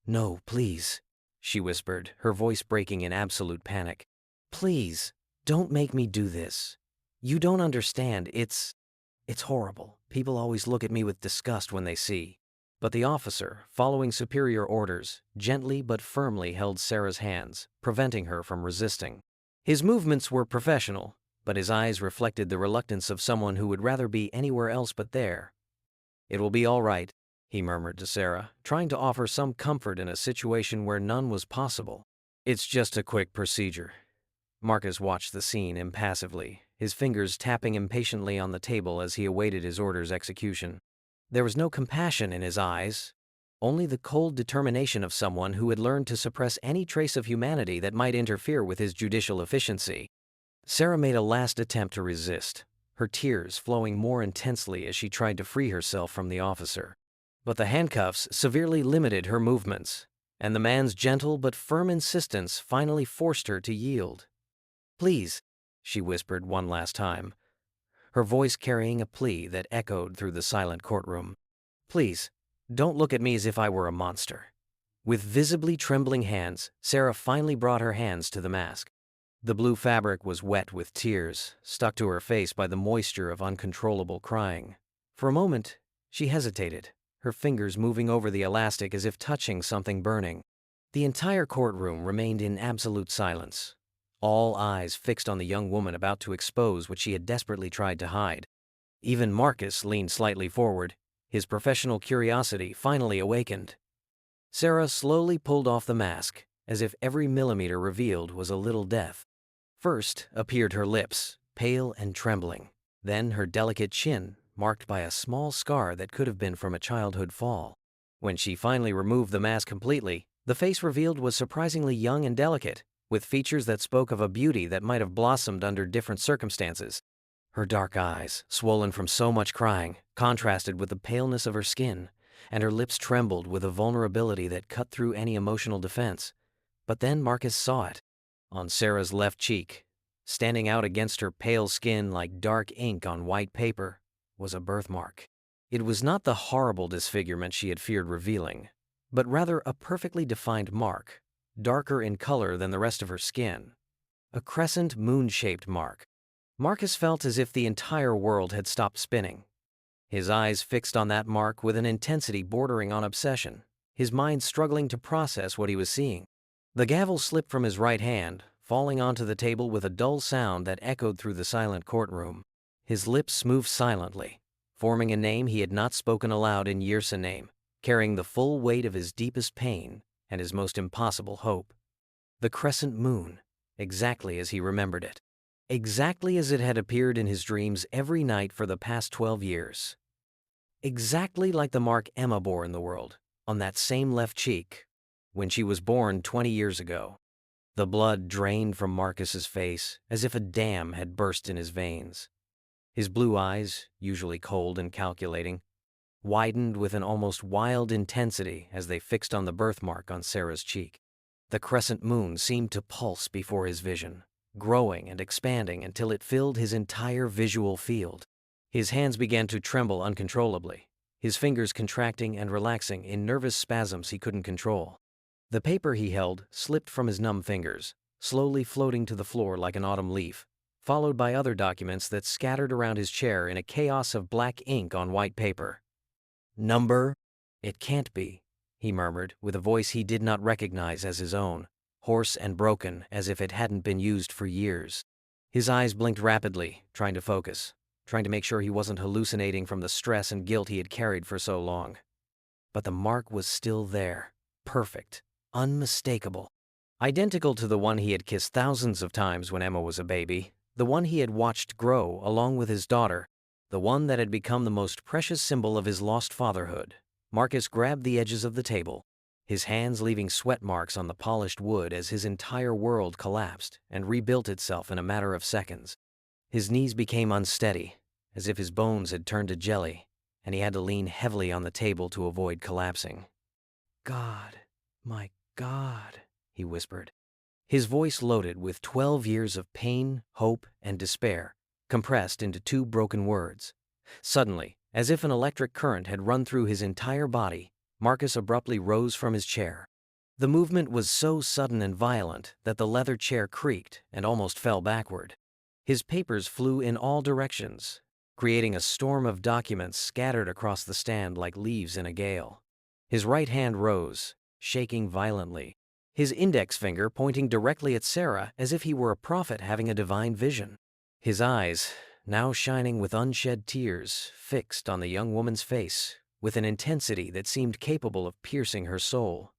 "No, please," she whispered, her voice breaking in absolute panic. "Please, don't make me do this. You don't understand. It's horrible. People always look at me with disgust when they see." But the officer, following superior orders, gently but firmly held Sarah's hands, preventing her from resisting. His movements were professional, but his eyes reflected the reluctance of someone who would rather be anywhere else but there. "It will be all right," he murmured to Sarah, trying to offer some comfort in a situation where none was possible. "It's just a quick procedure." Marcus watched the scene impassively, his fingers tapping impatiently on the table as he awaited his order's execution. There was no compassion in his eyes, only the cold determination of someone who had learned to suppress any trace of humanity that might interfere with his judicial efficiency. Sarah made a last attempt to resist, her tears flowing more intensely as she tried to free herself from the officer. But the handcuffs severely limited her movements, and the man's gentle but firm insistence finally forced her to yield. "Please," she whispered one last time, her voice carrying a plea that echoed through the silent courtroom. "Please, don't look at me as if I were a monster." With visibly trembling hands, Sarah finally brought her hands to the mask. The blue fabric was wet with tears, stuck to her face by the moisture of uncontrollable crying. For a moment, she hesitated, her fingers moving over the elastic as if touching something burning. The entire courtroom remained in absolute silence, all eyes fixed on the young woman about to expose what she had desperately tried to hide. Even Marcus leaned slightly forward, his professional curiosity finally awakened. Sarah slowly pulled off the mask, as if every millimeter revealed was a little death. First appeared her lips, pale and trembling, then her delicate chin, marked by a small scar that could have been from a childhood fall. When she finally removed the mask completely, the face revealed was surprisingly young and delicate, with features that spoke of a beauty that might have blossomed under different circumstances. Her dark eyes, swollen from so much crying, contrasted with the paleness of her skin, and her lips trembled with a vulnerability that cut through any emotional defense. But then Marcus saw it. On Sarah's left cheek, standing out against her pale skin like dark ink on white paper, was a birthmark. It was not the horrible disfigurement she had feared revealing, but rather a perfectly defined mark, darker in color than the rest of her skin. A crescent moon-shaped mark. Marcus felt as if the entire world had stopped spinning, his eyes fixed on that mark with an intensity bordering on obsession, his mind struggling to process what he was seeing. The gavel slipped from his right hand, falling onto the table with a dull sound that echoed through the silent courtroom. His lips moved silently, forming a name he had not spoken aloud in years, a name carrying the full weight of his deepest pain and his most impossible hope. The crescent moon, exactly as he remembered it. Exactly as it had appeared in his dreams every night for the past 12 years. Exactly like the mark Emma bore in the world, on that same left cheek, when she was born 20 years ago. The blood drained from Marcus's face as if a dam had burst in his veins. His blue eyes, usually cold and calculating, widened with an almost wild intensity as they fixed on the birthmark on Sarah's cheek. The crescent moon seemed to pulse before his vision, growing and expanding until it filled his entire visual field. His hands began to tremble uncontrollably, his fingers contracting and relaxing in nervous spasms he couldn't control. The paper he held slipped from his numb fingers, slowly floating to the floor like an autumn leaf, followed by other documents that scattered around his chair in a chaos of black ink on white paper. "Number? It can't be," he murmured, with a voice he did not recognize as his own, hoarse and broken as if it hadn't been used for years. His eyes blinked rapidly, trying to focus, trying to make sure he wasn't hallucinating from the stress and guilt he had carried for so long. But the mark was still there, perfect, unmistakable. Identical to the one he had kissed thousands of times when Emma was a baby, the one he had watched grow along with his daughter, the one that had become the most precious symbol of his lost fatherhood. Marcus grabbed the edges of the table, his hands leaving sweat marks on the polished wood as his entire world collapsed and rebuilt itself in a matter of seconds. His knees became unsteady, as if his bones had turned to jelly, and he had to lean heavily on the table to avoid collapsing. "God, my God," he whispered. His voice loaded with 12 years of pain, hope, and despair, compressed into 2 broken words. Suddenly, as if an electric current had run through his entire body, Marcus abruptly rose from his chair. The movement was so sudden and violent that the leather chair creaked and almost fell backward. His papers flew in all directions, creating a storm of documents scattered across the stand like leaves in a gale. His right hand rose, shaking violently, his index finger pointing directly at Sarah as if he were a prophet having a divine vision. His eyes, now shining with unshed tears, fixed on the young woman's face with an intensity that seemed capable of piercing her soul.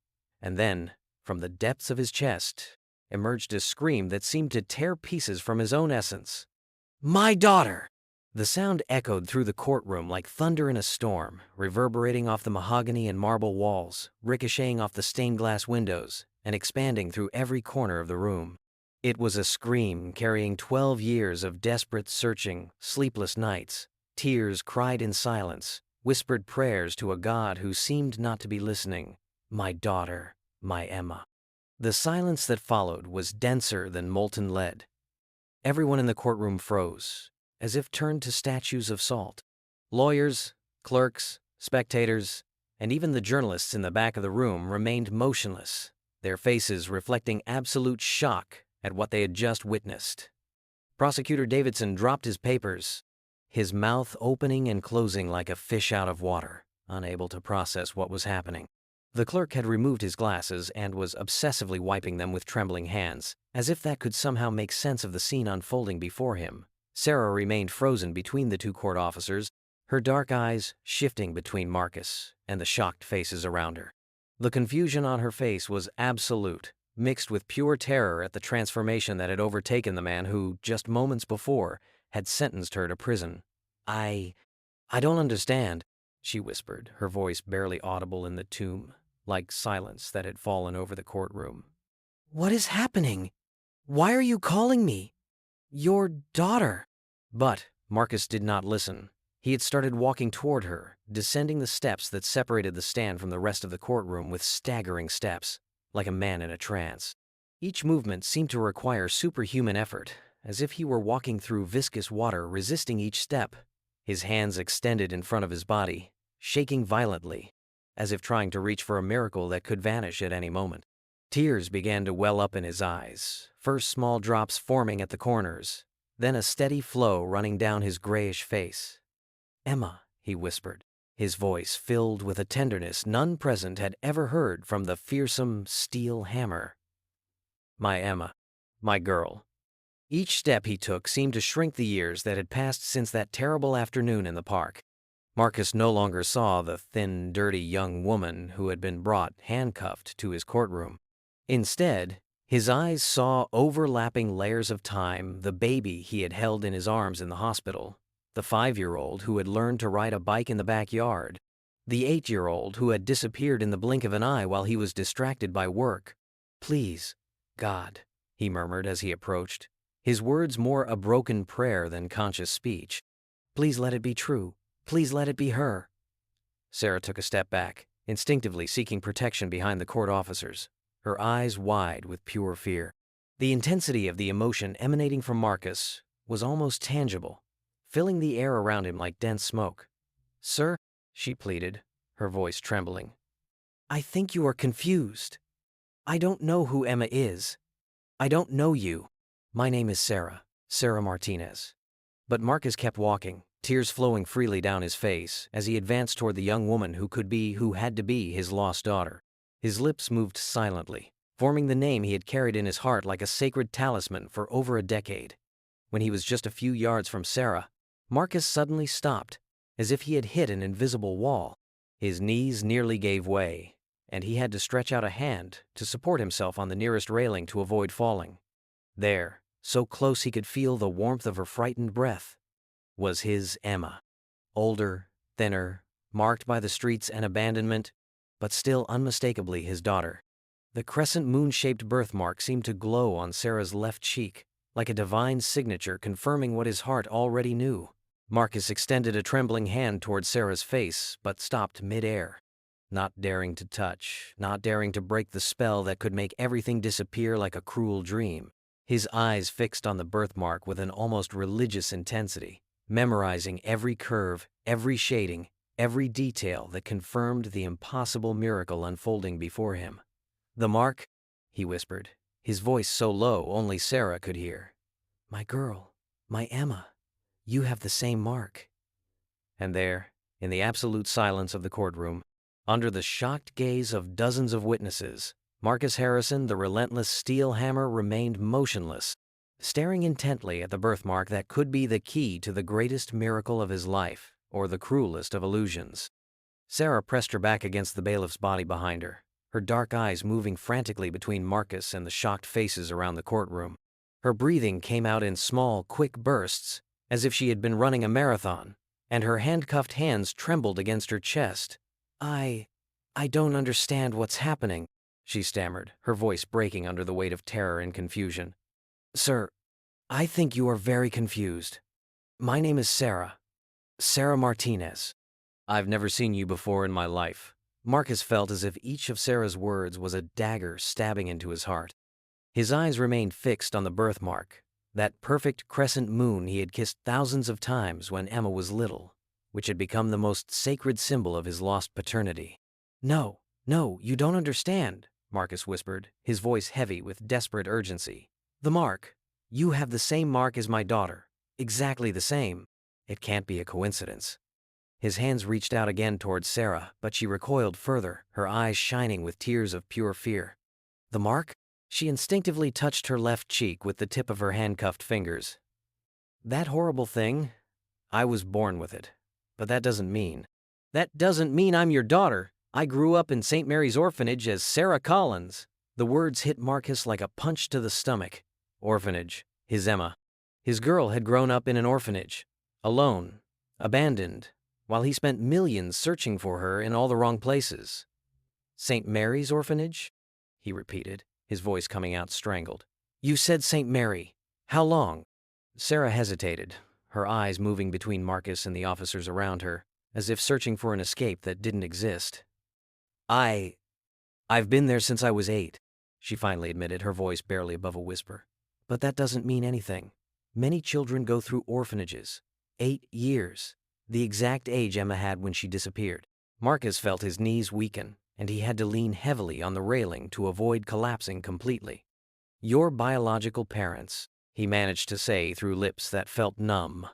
And then, from the depths of his chest, emerged a scream that seemed to tear pieces from his own essence. "My daughter!" The sound echoed through the courtroom like thunder in a storm, reverberating off the mahogany and marble walls, ricocheting off the stained glass windows, and expanding through every corner of the room. It was a scream carrying 12 years of desperate searching, sleepless nights, tears cried in silence, whispered prayers to a God who seemed not to be listening. "My daughter, my Emma." The silence that followed was denser than molten lead. Everyone in the courtroom froze, as if turned to statues of salt. Lawyers, clerks, spectators, and even the journalists in the back of the room remained motionless, their faces reflecting absolute shock at what they had just witnessed. Prosecutor Davidson dropped his papers, his mouth opening and closing like a fish out of water, unable to process what was happening. The clerk had removed his glasses and was obsessively wiping them with trembling hands, as if that could somehow make sense of the scene unfolding before him. Sarah remained frozen between the 2 court officers, her dark eyes shifting between Marcus and the shocked faces around her. The confusion on her face was absolute, mixed with pure terror at the transformation that had overtaken the man who, just moments before, had sentenced her to prison. I don't understand," she whispered, her voice barely audible in the tomb, like silence that had fallen over the courtroom. "What is happening? Why are you calling me? Your daughter." But Marcus did not listen. He had started walking toward her, descending the steps that separated the stand from the rest of the courtroom with staggering steps, like a man in a trance. Each movement seemed to require superhuman effort, as if he were walking through viscous water, resisting each step, his hands extended in front of his body, shaking violently, as if trying to reach for a miracle that could vanish at any moment. Tears began to well up in his eyes, first small drops forming at the corners, then a steady flow running down his grayish face. "Emma," he whispered, his voice filled with a tenderness none present had ever heard from the fearsome steel hammer. "My Emma, my girl." Each step he took seemed to shrink the years that had passed since that terrible afternoon in the park. Marcus no longer saw the thin, dirty young woman who had been brought handcuffed to his courtroom. Instead, his eyes saw overlapping layers of time, the baby he had held in his arms in the hospital, the 5-year-old who had learned to ride a bike in the backyard, the 8-year-old who had disappeared in the blink of an eye while he was distracted by work. "Please, God," he murmured as he approached, his words more a broken prayer than conscious speech. "Please let it be true. Please let it be her." Sarah took a step back, instinctively seeking protection behind the court officers, her eyes wide with pure fear. The intensity of the emotion emanating from Marcus was almost tangible, filling the air around him like dense smoke. "Sir," she pleaded, her voice trembling, "I think you are confused. I don't know who Emma is. I don't know you. My name is Sarah Martinez." But Marcus kept walking, tears flowing freely down his face as he advanced toward the young woman who had to be his lost daughter. His lips moved silently, forming the name he had carried in his heart like a sacred talisman for over a decade. When he was just a few yards from Sarah, Marcus suddenly stopped, as if he had hit an invisible wall. His knees nearly gave way, and he had to stretch out a hand to support himself on the nearest railing to avoid falling. There, so close he could feel the warmth of her frightened breath, was his Emma. Older, thinner, marked by the streets and abandonment, but still unmistakably his daughter. The crescent moon-shaped birthmark seemed to glow on Sarah's left cheek, like a divine signature confirming what his heart already knew. Marcus extended a trembling hand toward Sarah's face, but stopped mid-air. Not daring to touch, not daring to break the spell that could make everything disappear like a cruel dream. His eyes fixed on the birthmark with an almost religious intensity, memorizing every curve, every shading, every detail that confirmed the impossible miracle unfolding before him. "The mark?" he whispered, his voice so low only Sarah could hear. "My girl, my Emma, you have the same mark." And there, in the absolute silence of the courtroom, under the shocked gaze of dozens of witnesses, Marcus Harrison, the relentless steel hammer, remained motionless, staring intently at the birthmark that could be the key to the greatest miracle of his life, or the cruelest of illusions. Sarah pressed her back against the bailiff's body behind her, her dark eyes moving frantically between Marcus and the shocked faces around the courtroom. Her breathing came out in small, quick bursts, as if she had been running a marathon, and her handcuffed hands trembled against her chest. I don't understand what's happening," she stammered, her voice breaking under the weight of terror and confusion. "Sir, I think you are very confused. My name is Sarah. Sarah Martinez. I've never seen you before in my life." Marcus felt as if each of Sarah's words was a dagger stabbing into his heart. His eyes remained fixed on the birthmark, that perfect crescent moon he had kissed thousands of times when Emma was little, which had become the most sacred symbol of his lost paternity. "No, you don't understand," Marcus whispered, his voice heavy with desperate urgency. "The mark. You have the same mark as my daughter. Exactly the same. It can't be a coincidence." His hands reached out again towards Sarah, but she recoiled further, her eyes shining with tears of pure fear. "The mark?" She instinctively touched her left cheek with the tip of her handcuffed fingers. "That horrible thing? I was born with it. But that doesn't mean I'm your daughter. I grew up in St. Mary's Orphanage as Sarah Collins." The words hit Marcus like a punch to the stomach. Orphanage, his Emma. His girl had grown up in an orphanage, alone, abandoned, while he spent millions searching for her in all the wrong places. "St. Mary's Orphanage?" he repeated, his voice coming out strangled. "You said St. Mary. How long?" Sarah hesitated, her eyes moving between Marcus and the officers around her, as if searching for an escape that didn't exist. I've been there since I was 8, she finally admitted, her voice barely above a whisper. "But that doesn't mean anything. Many children go through orphanages. 8 years, the exact age Emma had when she disappeared." Marcus felt his knees weaken, and he had to lean heavily on the railing to avoid collapsing completely. "Your biological parents," he managed to say through lips that felt numb.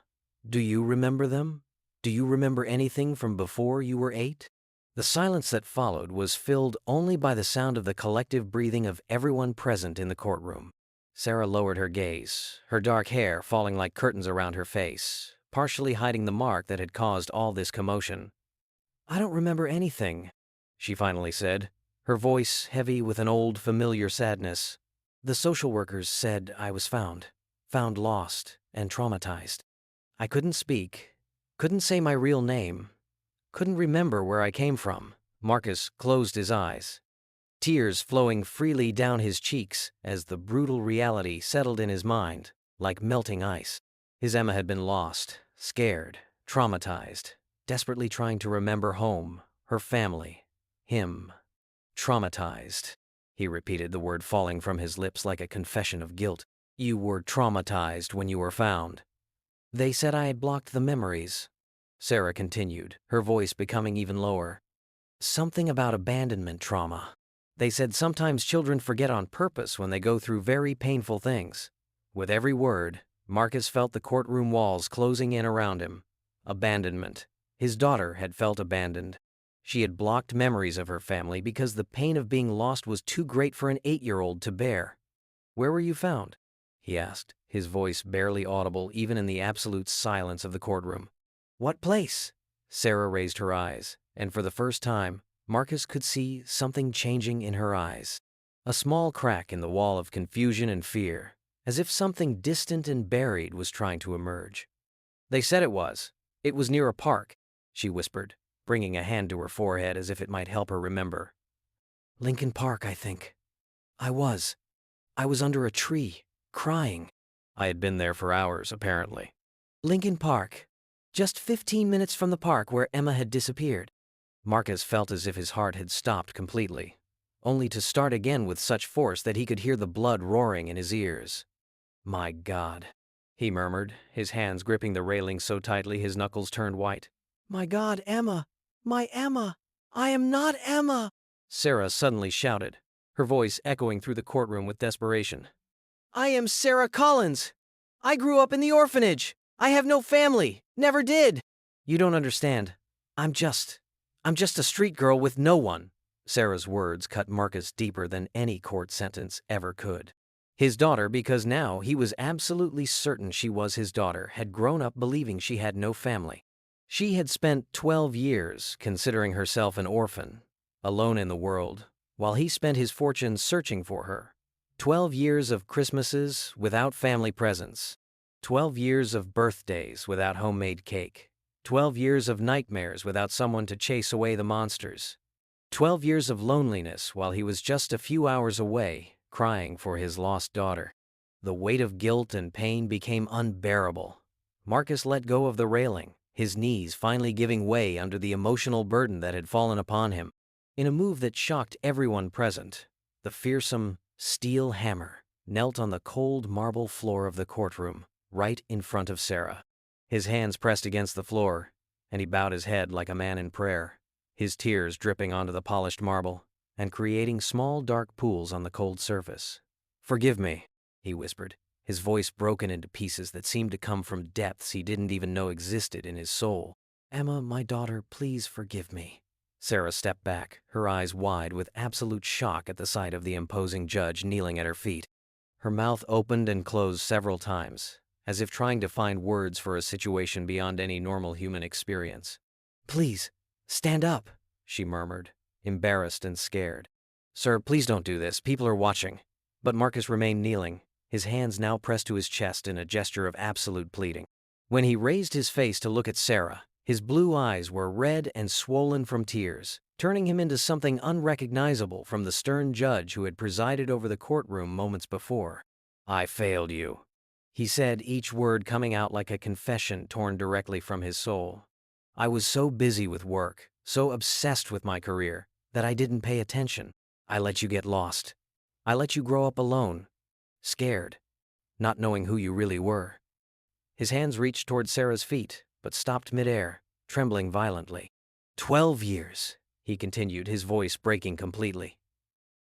"Do you remember them? Do you remember anything from before you were 8? The silence that followed was filled only by the sound of the collective breathing of everyone present in the courtroom. Sarah lowered her gaze, her dark hair falling like curtains around her face, partially hiding the mark that had caused all this commotion. "I don't remember anything," she finally said, her voice heavy with an old, familiar sadness. "The social workers said I was found lost, and traumatized. I couldn't speak, couldn't say my real name, couldn't remember where I came from." Marcus closed his eyes, tears flowing freely down his cheeks as the brutal reality settled in his mind, like melting ice. His Emma had been lost, scared, traumatized, desperately trying to remember home, her family, him. "Traumatized," he repeated, the word falling from his lips like a confession of guilt. "You were traumatized when you were found." "They said I had blocked the memories," Sarah continued, her voice becoming even lower. "Something about abandonment trauma. They said sometimes children forget on purpose when they go through very painful things." With every word, Marcus felt the courtroom walls closing in around him. Abandonment. His daughter had felt abandoned. She had blocked memories of her family because the pain of being lost was too great for an 8-year-old to bear. "Where were you found?" he asked, his voice barely audible even in the absolute silence of the courtroom. "What place?" Sarah raised her eyes, and for the first time, Marcus could see something changing in her eyes. A small crack in the wall of confusion and fear, as if something distant and buried was trying to emerge. "They said it was near a park," she whispered, bringing a hand to her forehead as if it might help her remember. "Lincoln Park, I think. I was. I was under a tree, crying." I had been there for hours, apparently. "Lincoln Park. Just 15 minutes from the park where Emma had disappeared." Marcus felt as if his heart had stopped completely, only to start again with such force that he could hear the blood roaring in his ears. "My God," he murmured, his hands gripping the railing so tightly his knuckles turned white. "My God, Emma! My Emma! I am not Emma!" Sarah suddenly shouted, her voice echoing through the courtroom with desperation. "I am Sarah Collins! I grew up in the orphanage! I have no family! Never did!" "You don't understand. I'm just a street girl with no one." Sarah's words cut Marcus deeper than any court sentence ever could. His daughter, because now he was absolutely certain she was his daughter, had grown up believing she had no family. She had spent 12 years considering herself an orphan, alone in the world, while he spent his fortune searching for her. 12 years of Christmases without family presents. 12 years of birthdays without homemade cake. 12 years of nightmares without someone to chase away the monsters. 12 years of loneliness while he was just a few hours away, crying for his lost daughter. The weight of guilt and pain became unbearable. Marcus let go of the railing, his knees finally giving way under the emotional burden that had fallen upon him. In a move that shocked everyone present, the fearsome steel hammer knelt on the cold marble floor of the courtroom, right in front of Sarah. His hands pressed against the floor, and he bowed his head like a man in prayer, his tears dripping onto the polished marble and creating small dark pools on the cold surface. "Forgive me," he whispered, his voice broken into pieces that seemed to come from depths he didn't even know existed in his soul. "Emma, my daughter, please forgive me." Sarah stepped back, her eyes wide with absolute shock at the sight of the imposing judge kneeling at her feet. Her mouth opened and closed several times, as if trying to find words for a situation beyond any normal human experience. "Please, stand up," she murmured, embarrassed and scared. "Sir, please don't do this. People are watching." But Marcus remained kneeling, his hands now pressed to his chest in a gesture of absolute pleading. When he raised his face to look at Sarah, his blue eyes were red and swollen from tears, turning him into something unrecognizable from the stern judge who had presided over the courtroom moments before. "I failed you," he said, each word coming out like a confession torn directly from his soul. "I was so busy with work, so obsessed with my career, that I didn't pay attention. I let you get lost. I let you grow up alone, scared, not knowing who you really were." His hands reached toward Sarah's feet, but stopped midair, trembling violently. 12 years, he continued, his voice breaking completely.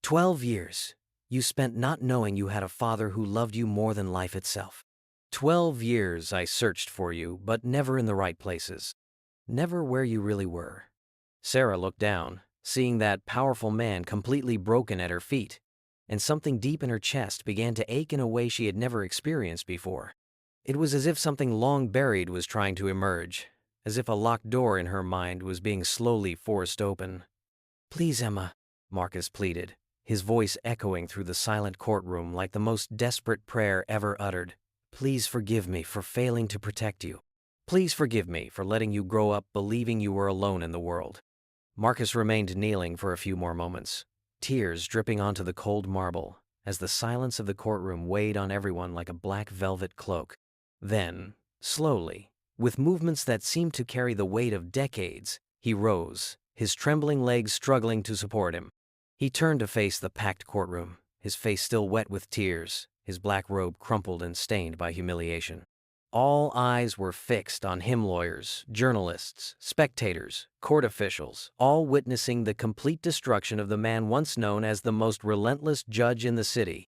12 years. You spent not knowing you had a father who loved you more than life itself. 12 years I searched for you, but never in the right places. Never where you really were. Sarah looked down, seeing that powerful man completely broken at her feet, and something deep in her chest began to ache in a way she had never experienced before. It was as if something long buried was trying to emerge, as if a locked door in her mind was being slowly forced open. "Please, Emma," Marcus pleaded, his voice echoing through the silent courtroom like the most desperate prayer ever uttered. "Please forgive me for failing to protect you. Please forgive me for letting you grow up believing you were alone in the world." Marcus remained kneeling for a few more moments, tears dripping onto the cold marble, as the silence of the courtroom weighed on everyone like a black velvet cloak. Then, slowly, with movements that seemed to carry the weight of decades, he rose, his trembling legs struggling to support him. He turned to face the packed courtroom, his face still wet with tears, his black robe crumpled and stained by humiliation. All eyes were fixed on him, lawyers, journalists, spectators, court officials, all witnessing the complete destruction of the man once known as the most relentless judge in the city.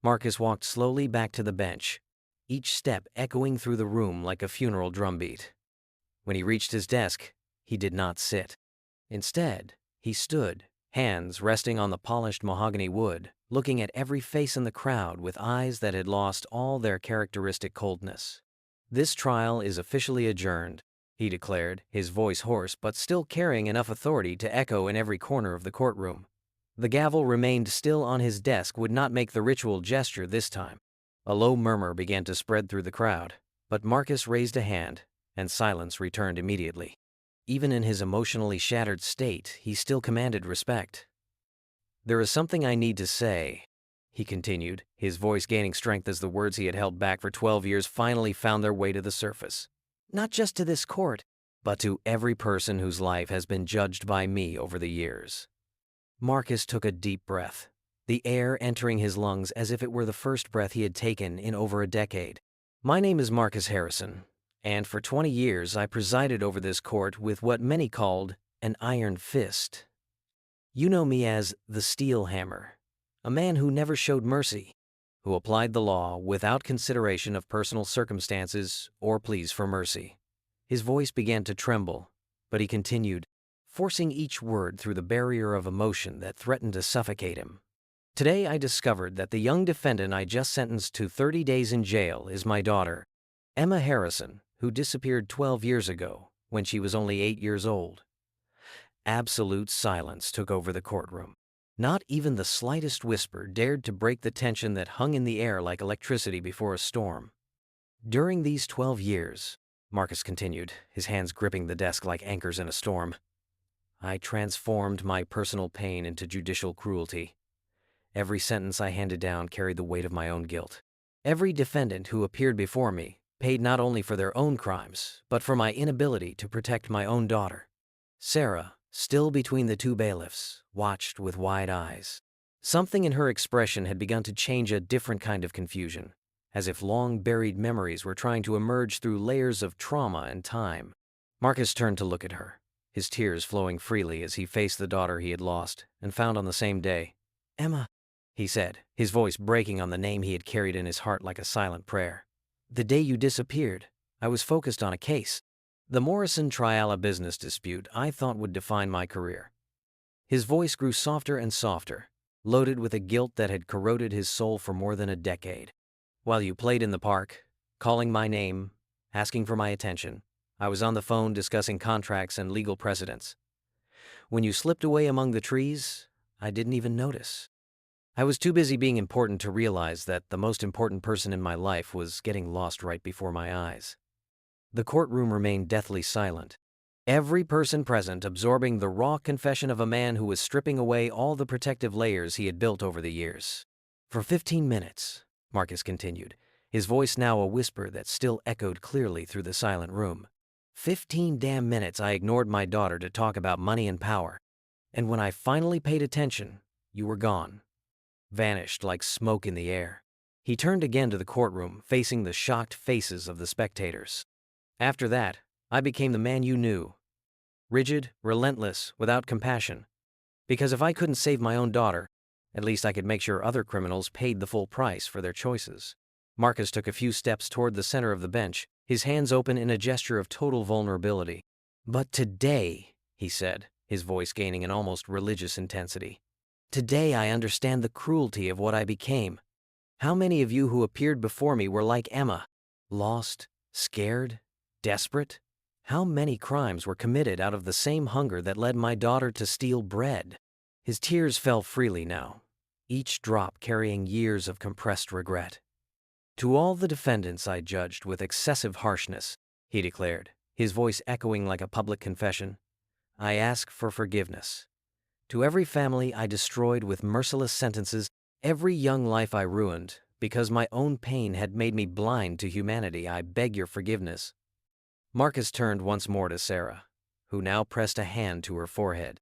Marcus walked slowly back to the bench, each step echoing through the room like a funeral drumbeat. When he reached his desk, he did not sit. Instead, he stood, hands resting on the polished mahogany wood, looking at every face in the crowd with eyes that had lost all their characteristic coldness. "This trial is officially adjourned," he declared, his voice hoarse but still carrying enough authority to echo in every corner of the courtroom. The gavel remained still on his desk, would not make the ritual gesture this time. A low murmur began to spread through the crowd, but Marcus raised a hand, and silence returned immediately. Even in his emotionally shattered state, he still commanded respect. "There is something I need to say," he continued, his voice gaining strength as the words he had held back for 12 years finally found their way to the surface. "Not just to this court, but to every person whose life has been judged by me over the years." Marcus took a deep breath, the air entering his lungs as if it were the first breath he had taken in over a decade. "My name is Marcus Harrison, and for 20 years I presided over this court with what many called an iron fist. You know me as the Steel Hammer, a man who never showed mercy, who applied the law without consideration of personal circumstances or pleas for mercy." His voice began to tremble, but he continued, forcing each word through the barrier of emotion that threatened to suffocate him. "Today I discovered that the young defendant I just sentenced to 30 days in jail is my daughter, Emma Harrison, who disappeared 12 years ago when she was only 8 years old." Absolute silence took over the courtroom. Not even the slightest whisper dared to break the tension that hung in the air like electricity before a storm. "During these 12 years," Marcus continued, his hands gripping the desk like anchors in a storm, "I transformed my personal pain into judicial cruelty. Every sentence I handed down carried the weight of my own guilt. Every defendant who appeared before me paid not only for their own crimes, but for my inability to protect my own daughter." Sarah, still between the two bailiffs, watched with wide eyes. Something in her expression had begun to change, a different kind of confusion, as if long-buried memories were trying to emerge through layers of trauma and time. Marcus turned to look at her, his tears flowing freely as he faced the daughter he had lost and found on the same day. "Emma," he said, his voice breaking on the name he had carried in his heart like a silent prayer. "The day you disappeared, I was focused on a case. The Morrison trial, a business dispute I thought would define my career." His voice grew softer and softer, loaded with a guilt that had corroded his soul for more than a decade. "While you played in the park, calling my name, asking for my attention, I was on the phone discussing contracts and legal precedents. When you slipped away among the trees, I didn't even notice. I was too busy being important to realize that the most important person in my life was getting lost right before my eyes." The courtroom remained deathly silent, every person present absorbing the raw confession of a man who was stripping away all the protective layers he had built over the years. "For 15 minutes, Marcus continued, his voice now a whisper that still echoed clearly through the silent room. 15 damn minutes I ignored my daughter to talk about money and power. And when I finally paid attention, you were gone. Vanished like smoke in the air." He turned again to the courtroom, facing the shocked faces of the spectators. "After that, I became the man you knew. Rigid, relentless, without compassion. Because if I couldn't save my own daughter, at least I could make sure other criminals paid the full price for their choices." Marcus took a few steps toward the center of the bench, his hands open in a gesture of total vulnerability. "But today," he said, his voice gaining an almost religious intensity, "today I understand the cruelty of what I became. How many of you who appeared before me were like Emma? Lost, scared, desperate? How many crimes were committed out of the same hunger that led my daughter to steal bread?" His tears fell freely now, each drop carrying years of compressed regret. "To all the defendants I judged with excessive harshness," he declared, his voice echoing like a public confession, "I ask for forgiveness. To every family I destroyed with merciless sentences, every young life I ruined, because my own pain had made me blind to humanity, I beg your forgiveness." Marcus turned once more to Sarah, who now pressed a hand to her forehead,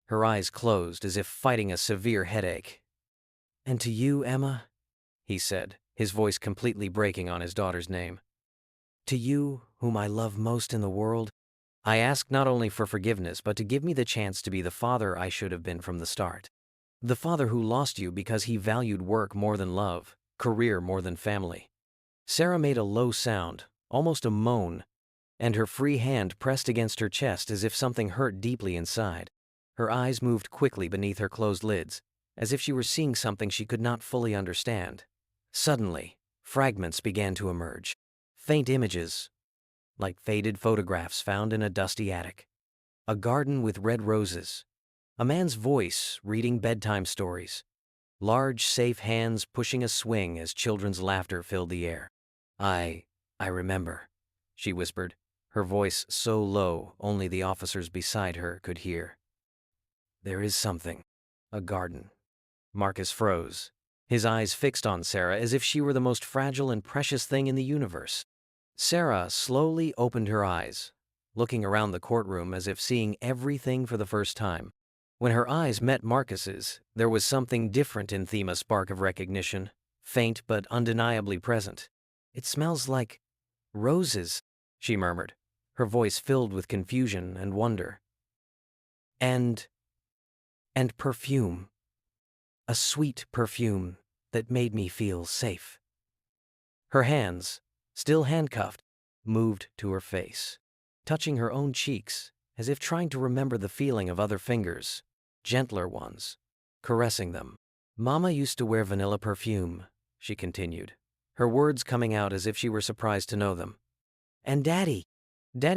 her eyes closed as if fighting a severe headache. "And to you, Emma," he said, his voice completely breaking on his daughter's name. "To you, whom I love most in the world, I ask not only for forgiveness but to give me the chance to be the father I should have been from the start. The father who lost you because he valued work more than love, career more than family." Sarah made a low sound, almost a moan, and her free hand pressed against her chest as if something hurt deeply inside. Her eyes moved quickly beneath her closed lids, as if she were seeing something she could not fully understand. Suddenly, fragments began to emerge, faint images, like faded photographs found in a dusty attic. A garden with red roses, a man's voice reading bedtime stories, large, safe hands pushing a swing as children's laughter filled the air. I remember," she whispered, her voice so low only the officers beside her could hear. "There is something. A garden." Marcus froze, his eyes fixed on Sarah as if she were the most fragile and precious thing in the universe. Sarah slowly opened her eyes, looking around the courtroom as if seeing everything for the first time. When her eyes met Marcus's, there was something different in them, a spark of recognition, faint but undeniably present. "It smells like roses," she murmured, her voice filled with confusion and wonder. And perfume. A sweet perfume that made me feel safe." Her hands, still handcuffed, moved to her face, touching her own cheeks as if trying to remember the feeling of other fingers, gentler ones, caressing them. "Mama used to wear vanilla perfume," she continued, her words coming out as if she were surprised to know them. "And Daddy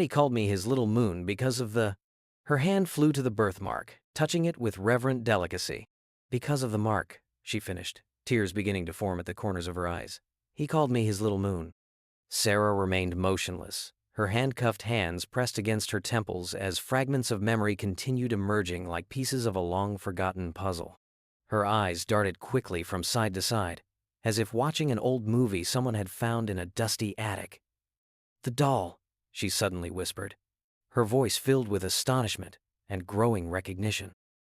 called me his little moon because of the—" Her hand flew to the birthmark, touching it with reverent delicacy. "Because of the mark," she finished, tears beginning to form at the corners of her eyes. "He called me his little moon." Sarah remained motionless, her handcuffed hands pressed against her temples as fragments of memory continued emerging like pieces of a long-forgotten puzzle. Her eyes darted quickly from side to side, as if watching an old movie someone had found in a dusty attic. "The doll," she suddenly whispered, her voice filled with astonishment and growing recognition.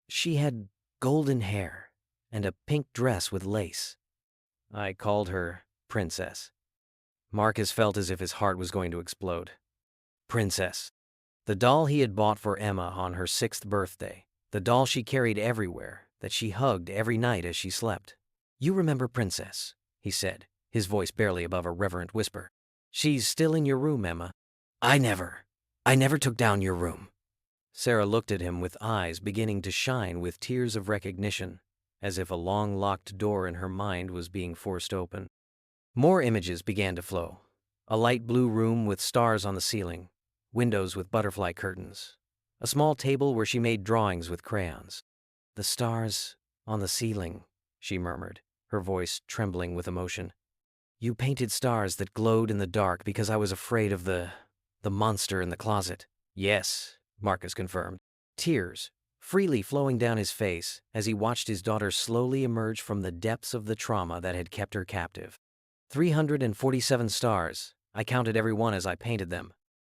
"She had golden hair and a pink dress with lace. I called her Princess." Marcus felt as if his heart was going to explode. Princess. The doll he had bought for Emma on her 6th birthday. The doll she carried everywhere, that she hugged every night as she slept. "You remember Princess," he said, his voice barely above a reverent whisper. "She's still in your room, Emma." I never took down your room." Sarah looked at him with eyes beginning to shine with tears of recognition, as if a long-locked door in her mind was being forced open. More images began to flow. A light blue room with stars on the ceiling, windows with butterfly curtains, a small table where she made drawings with crayons. "The stars on the ceiling," she murmured, her voice trembling with emotion. "You painted stars that glowed in the dark because I was afraid of the monster in the closet." "Yes," Marcus confirmed, tears freely flowing down his face as he watched his daughter slowly emerge from the depths of the trauma that had kept her captive. 347 stars. I counted every one as I painted them.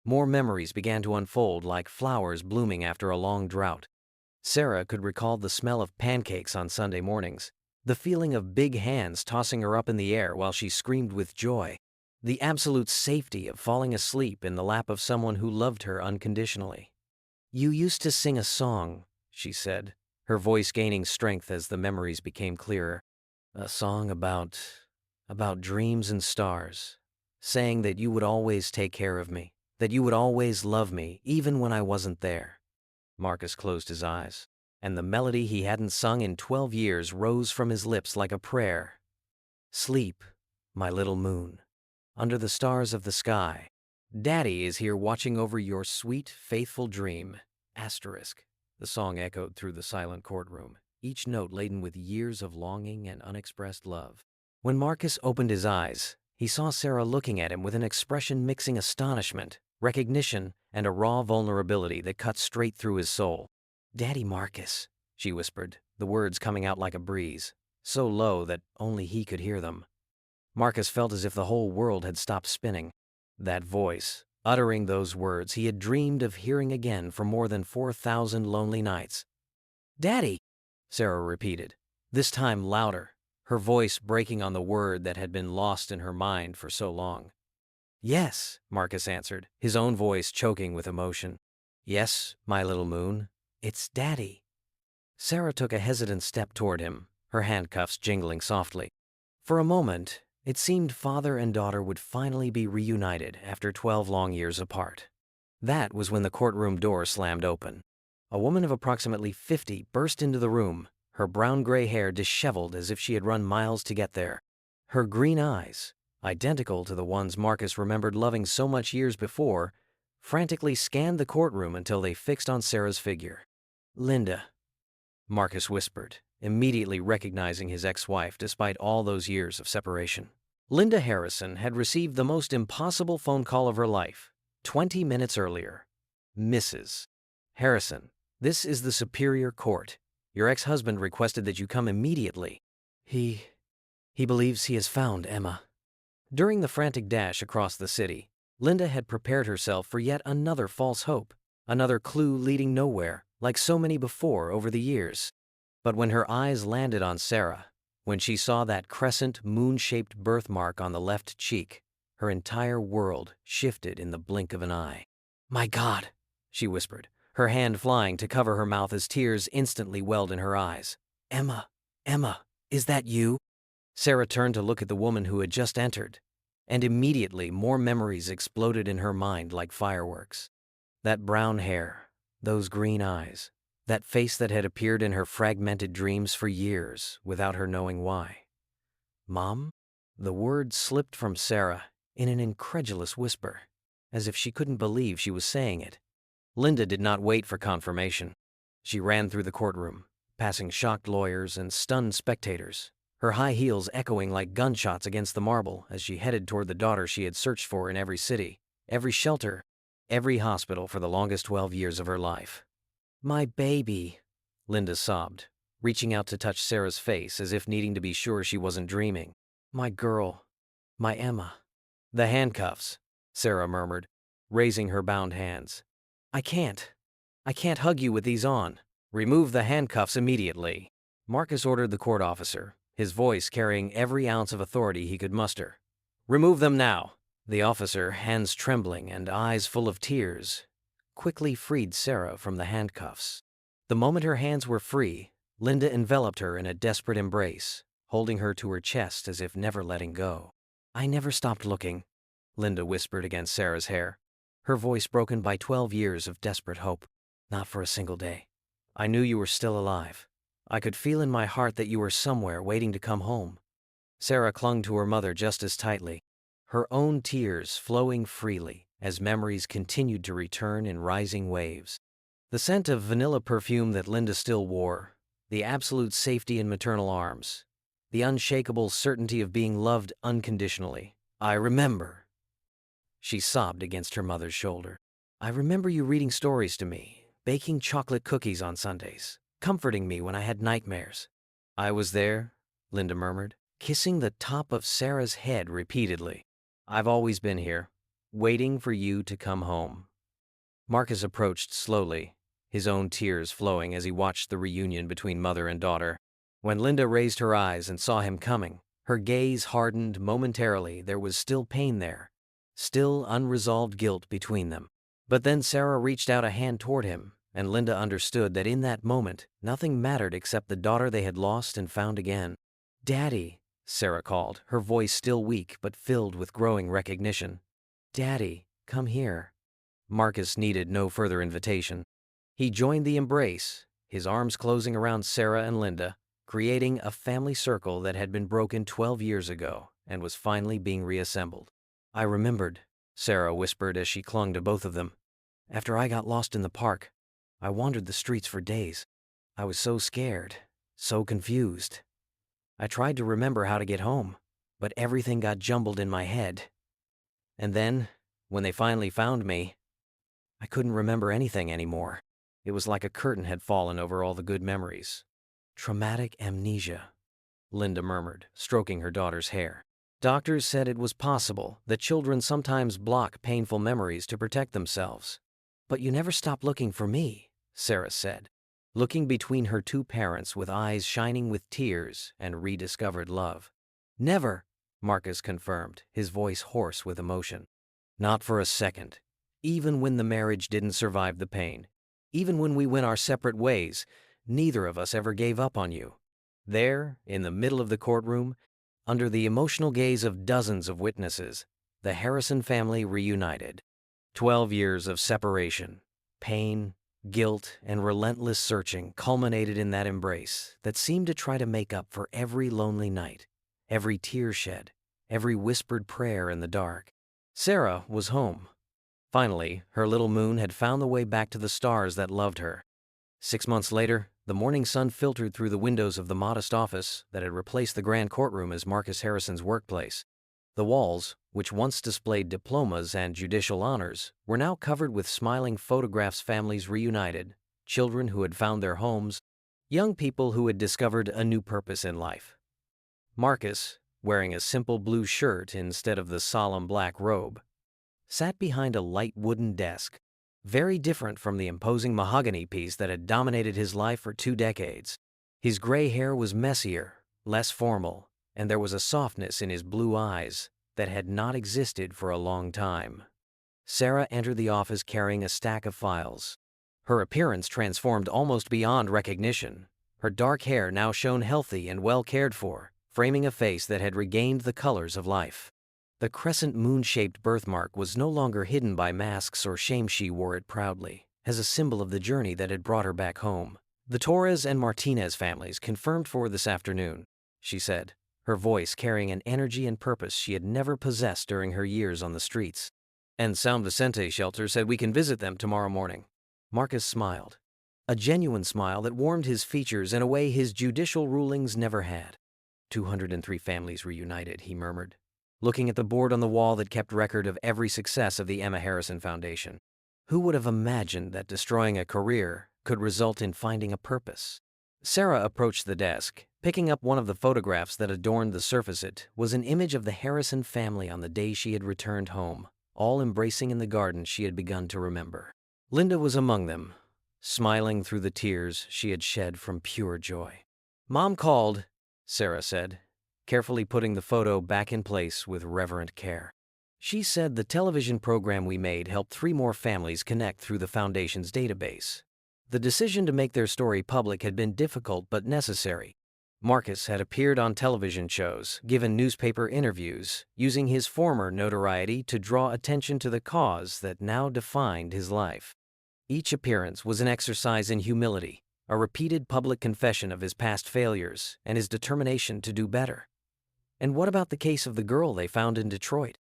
More memories began to unfold like flowers blooming after a long drought. Sarah could recall the smell of pancakes on Sunday mornings, the feeling of big hands tossing her up in the air while she screamed with joy, the absolute safety of falling asleep in the lap of someone who loved her unconditionally. "You used to sing a song," she said, her voice gaining strength as the memories became clearer. "A song about dreams and stars, saying that you would always take care of me, that you would always love me, even when I wasn't there." Marcus closed his eyes, and the melody he hadn't sung in 12 years rose from his lips like a prayer. "Sleep, my little moon, under the stars of the sky. Daddy is here watching over your sweet, faithful dream." Asterisk. The song echoed through the silent courtroom, each note laden with years of longing and unexpressed love. When Marcus opened his eyes, he saw Sarah looking at him with an expression mixing astonishment, recognition, and a raw vulnerability that cut straight through his soul. "Daddy Marcus," she whispered, the words coming out like a breeze, so low that only he could hear them. Marcus felt as if the whole world had stopped spinning. That voice, uttering those words he had dreamed of hearing again for more than 4,000 lonely nights. "Daddy," Sarah repeated, this time louder, her voice breaking on the word that had been lost in her mind for so long. "Yes," Marcus answered, his own voice choking with emotion. "Yes, my little moon, it's Daddy." Sarah took a hesitant step toward him, her handcuffs jingling softly. For a moment, it seemed father and daughter would finally be reunited after 12 long years apart. That was when the courtroom door slammed open. A woman of approximately 50 burst into the room, her brown-gray hair disheveled as if she had run miles to get there. Her green eyes, identical to the ones Marcus remembered loving so much years before, frantically scanned the courtroom until they fixed on Sarah's figure. "Linda," Marcus whispered, immediately recognizing his ex-wife despite all those years of separation. Linda Harrison had received the most impossible phone call of her life. 20 minutes earlier. Mrs. Harrison, this is the Superior Court. Your ex-husband requested that you come immediately. He believes he has found Emma. During the frantic dash across the city, Linda had prepared herself for yet another false hope, another clue leading nowhere, like so many before over the years. But when her eyes landed on Sarah, when she saw that crescent, moon-shaped birthmark on the left cheek, her entire world shifted in the blink of an eye. "My God," she whispered, her hand flying to cover her mouth as tears instantly welled in her eyes. Emma, is that you?" Sarah turned to look at the woman who had just entered, and immediately more memories exploded in her mind like fireworks. That brown hair, those green eyes, that face that had appeared in her fragmented dreams for years without her knowing why. "Mom?" The word slipped from Sarah in an incredulous whisper, as if she couldn't believe she was saying it. Linda did not wait for confirmation. She ran through the courtroom, passing shocked lawyers and stunned spectators, her high heels echoing like gunshots against the marble as she headed toward the daughter she had searched for in every city, every shelter, every hospital for the longest 12 years of her life. "My baby," Linda sobbed, reaching out to touch Sarah's face as if needing to be sure she wasn't dreaming. "My girl, my Emma." "The handcuffs," Sarah murmured, raising her bound hands. I can't hug you with these on. Remove the handcuffs immediately." Marcus ordered the court officer, his voice carrying every ounce of authority he could muster. "Remove them now." The officer, hands trembling and eyes full of tears, quickly freed Sarah from the handcuffs. The moment her hands were free, Linda enveloped her in a desperate embrace, holding her to her chest as if never letting go. "I never stopped looking," Linda whispered against Sarah's hair, her voice broken by 12 years of desperate hope. "Not for a single day. I knew you were still alive. I could feel in my heart that you were somewhere waiting to come home." Sarah clung to her mother just as tightly, her own tears flowing freely as memories continued to return in rising waves. The scent of vanilla perfume that Linda still wore, the absolute safety in maternal arms, the unshakable certainty of being loved unconditionally. "I remember," she sobbed against her mother's shoulder. "I remember you reading stories to me, baking chocolate cookies on Sundays, comforting me when I had nightmares." "I was there," Linda murmured, kissing the top of Sarah's head repeatedly. "I've always been here, waiting for you to come home." Marcus approached slowly, his own tears flowing as he watched the reunion between mother and daughter. When Linda raised her eyes and saw him coming, her gaze hardened momentarily. There was still pain there, still unresolved guilt between them. But then Sarah reached out a hand toward him, and Linda understood that in that moment, nothing mattered except the daughter they had lost and found again. "Daddy," Sarah called, her voice still weak but filled with growing recognition. "Daddy, come here." Marcus needed no further invitation. He joined the embrace, his arms closing around Sarah and Linda, creating a family circle that had been broken 12 years ago and was finally being reassembled. "I remembered," Sarah whispered as she clung to both of them. "After I got lost in the park, I wandered the streets for days. I was so scared, so confused. I tried to remember how to get home, but everything got jumbled in my head. And then, when they finally found me, I couldn't remember anything anymore. It was like a curtain had fallen over all the good memories." "Traumatic amnesia," Linda murmured, stroking her daughter's hair. "Doctors said it was possible that children sometimes block painful memories to protect themselves. But you never stopped looking for me," Sarah said, looking between her two parents with eyes shining with tears and rediscovered love. "Never," Marcus confirmed, his voice hoarse with emotion. "Not for a second. Even when the marriage didn't survive the pain, even when we went our separate ways, neither of us ever gave up on you." There, in the middle of the courtroom, under the emotional gaze of dozens of witnesses, the Harrison family reunited. 12 years of separation, pain, guilt, and relentless searching culminated in that embrace that seemed to try to make up for every lonely night, every tear shed, every whispered prayer in the dark. Sarah was home. Finally, her little moon had found the way back to the stars that loved her. 6 months later, the morning sun filtered through the windows of the modest office that had replaced the grand courtroom as Marcus Harrison's workplace. The walls, which once displayed diplomas and judicial honors, were now covered with smiling photographs, families reunited, children who had found their homes, young people who had discovered a new purpose in life. Marcus, wearing a simple blue shirt instead of the solemn black robe, sat behind a light wooden desk, very different from the imposing mahogany piece that had dominated his life for 2 decades. His gray hair was messier, less formal, and there was a softness in his blue eyes that had not existed for a long time. Sarah entered the office carrying a stack of files. Her appearance transformed almost beyond recognition. Her dark hair now shone healthy and well cared for, framing a face that had regained the colors of life. The crescent moon-shaped birthmark was no longer hidden by masks or shame. She wore it proudly, as a symbol of the journey that had brought her back home. "The Torres and Martinez families confirmed for this afternoon," she said, her voice carrying an energy and purpose she had never possessed during her years on the streets. "And San Vicente Shelter said we can visit them tomorrow morning." Marcus smiled, a genuine smile that warmed his features in a way his judicial rulings never had. 203 families reunited, he murmured, looking at the board on the wall that kept record of every success of the Emma Harrison Foundation. Who would have imagined that destroying a career could result in finding a purpose? Sarah approached the desk, picking up one of the photographs that adorned the surface. It was an image of the Harrison family on the day she had returned home, all embracing in the garden she had begun to remember. Linda was among them, smiling through the tears she had shed from pure joy. "Mom called," Sarah said, carefully putting the photo back in place with reverent care. "She said the television program we made helped 3 more families connect through the Foundation's database." The decision to make their story public had been difficult but necessary. Marcus had appeared on television shows, given newspaper interviews, using his former notoriety to draw attention to the cause that now defined his life. Each appearance was an exercise in humility, a repeated public confession of his past failures and his determination to do better. "And what about the case of the girl they found in Detroit?"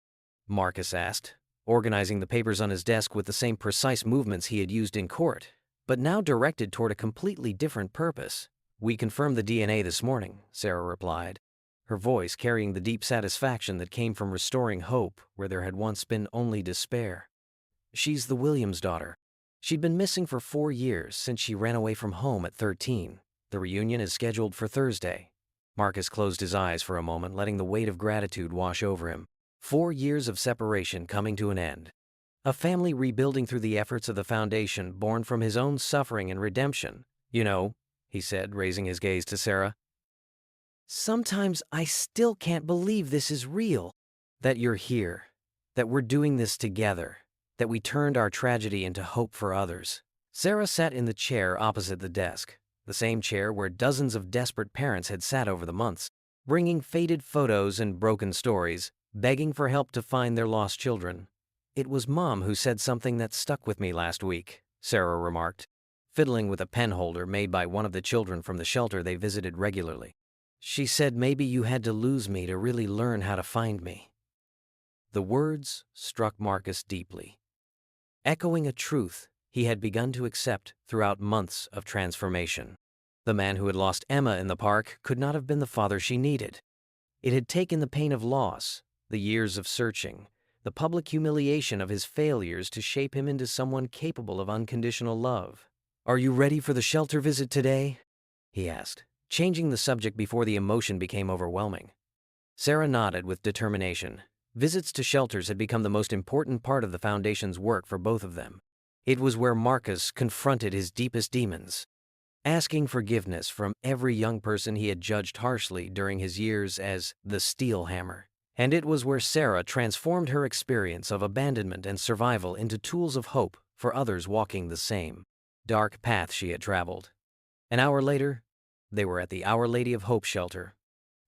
Marcus asked, organizing the papers on his desk with the same precise movements he had used in court, but now directed toward a completely different purpose. "We confirmed the DNA this morning," Sarah replied, her voice carrying the deep satisfaction that came from restoring hope where there had once been only despair. "She's the Williams daughter. She'd been missing for 4 years since she ran away from home at 13. The reunion is scheduled for Thursday." Marcus closed his eyes for a moment, letting the weight of gratitude wash over him. 4 years of separation coming to an end. A family rebuilding through the efforts of the Foundation, born from his own suffering and redemption. "You know," he said, raising his gaze to Sarah, "sometimes I still can't believe this is real. That you're here, that we're doing this together, that we turned our tragedy into hope for others." Sarah sat in the chair opposite the desk, the same chair where dozens of desperate parents had sat over the months, bringing faded photos and broken stories, begging for help to find their lost children. "It was Mom who said something that stuck with me last week," Sarah remarked, fiddling with a pen holder made by one of the children from the shelter they visited regularly. "She said maybe you had to lose me to really learn how to find me." The words struck Marcus deeply, echoing a truth he had begun to accept throughout months of transformation. The man who had lost Emma in the park could not have been the father she needed. It had taken the pain of loss, the years of searching, the public humiliation of his failures to shape him into someone capable of unconditional love. "Are you ready for the shelter visit today?" he asked, changing the subject before the emotion became overwhelming. Sarah nodded with determination. Visits to shelters had become the most important part of the Foundation's work for both of them. It was where Marcus confronted his deepest demons, asking forgiveness from every young person he had judged harshly during his years as the Steel Hammer. And it was where Sarah transformed her experience of abandonment and survival into tools of hope for others walking the same dark path she had traveled. An hour later, they were at the Our Lady of Hope shelter,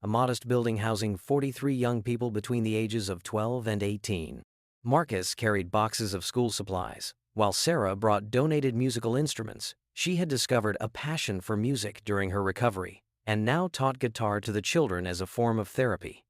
a modest building housing 43 young people between the ages of 12 and 18. Marcus carried boxes of school supplies, while Sarah brought donated musical instruments. She had discovered a passion for music during her recovery, and now taught guitar to the children as a form of therapy.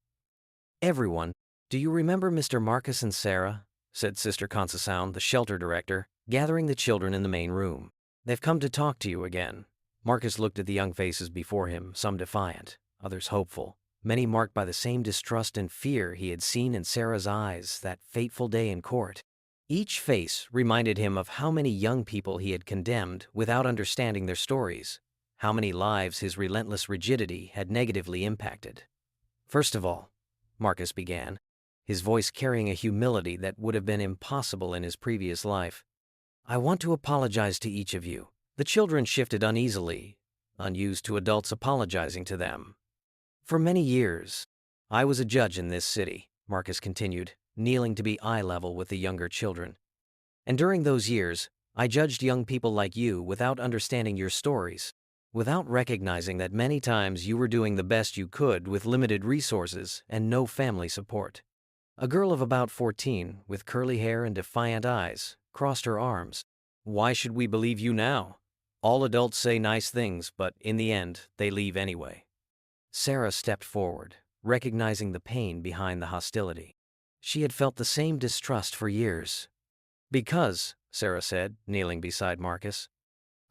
"Everyone, do you remember Mr. Marcus and Sarah?" said Sister Conceicao, the shelter director, gathering the children in the main room. "They've come to talk to you again." Marcus looked at the young faces before him, some defiant, others hopeful. many marked by the same distrust and fear he had seen in Sarah's eyes that fateful day in court. Each face reminded him of how many young people he had condemned without understanding their stories, how many lives his relentless rigidity had negatively impacted. "First of all," Marcus began, his voice carrying a humility that would have been impossible in his previous life, "I want to apologize to each of you." The children shifted uneasily, unused to adults apologizing to them. "For many years, I was a judge in this city," Marcus continued, kneeling to be eye level with the younger children. "And during those years, I judged young people like you without understanding your stories, without recognizing that many times you were doing the best you could with limited resources and no family support." A girl of about 14, with curly hair and defiant eyes, crossed her arms. "Why should we believe you now? All adults say nice things, but in the end, they leave anyway." Sarah stepped forward, recognizing the pain behind the hostility. She had felt the same distrust for years. "Because," Sarah said, kneeling beside Marcus,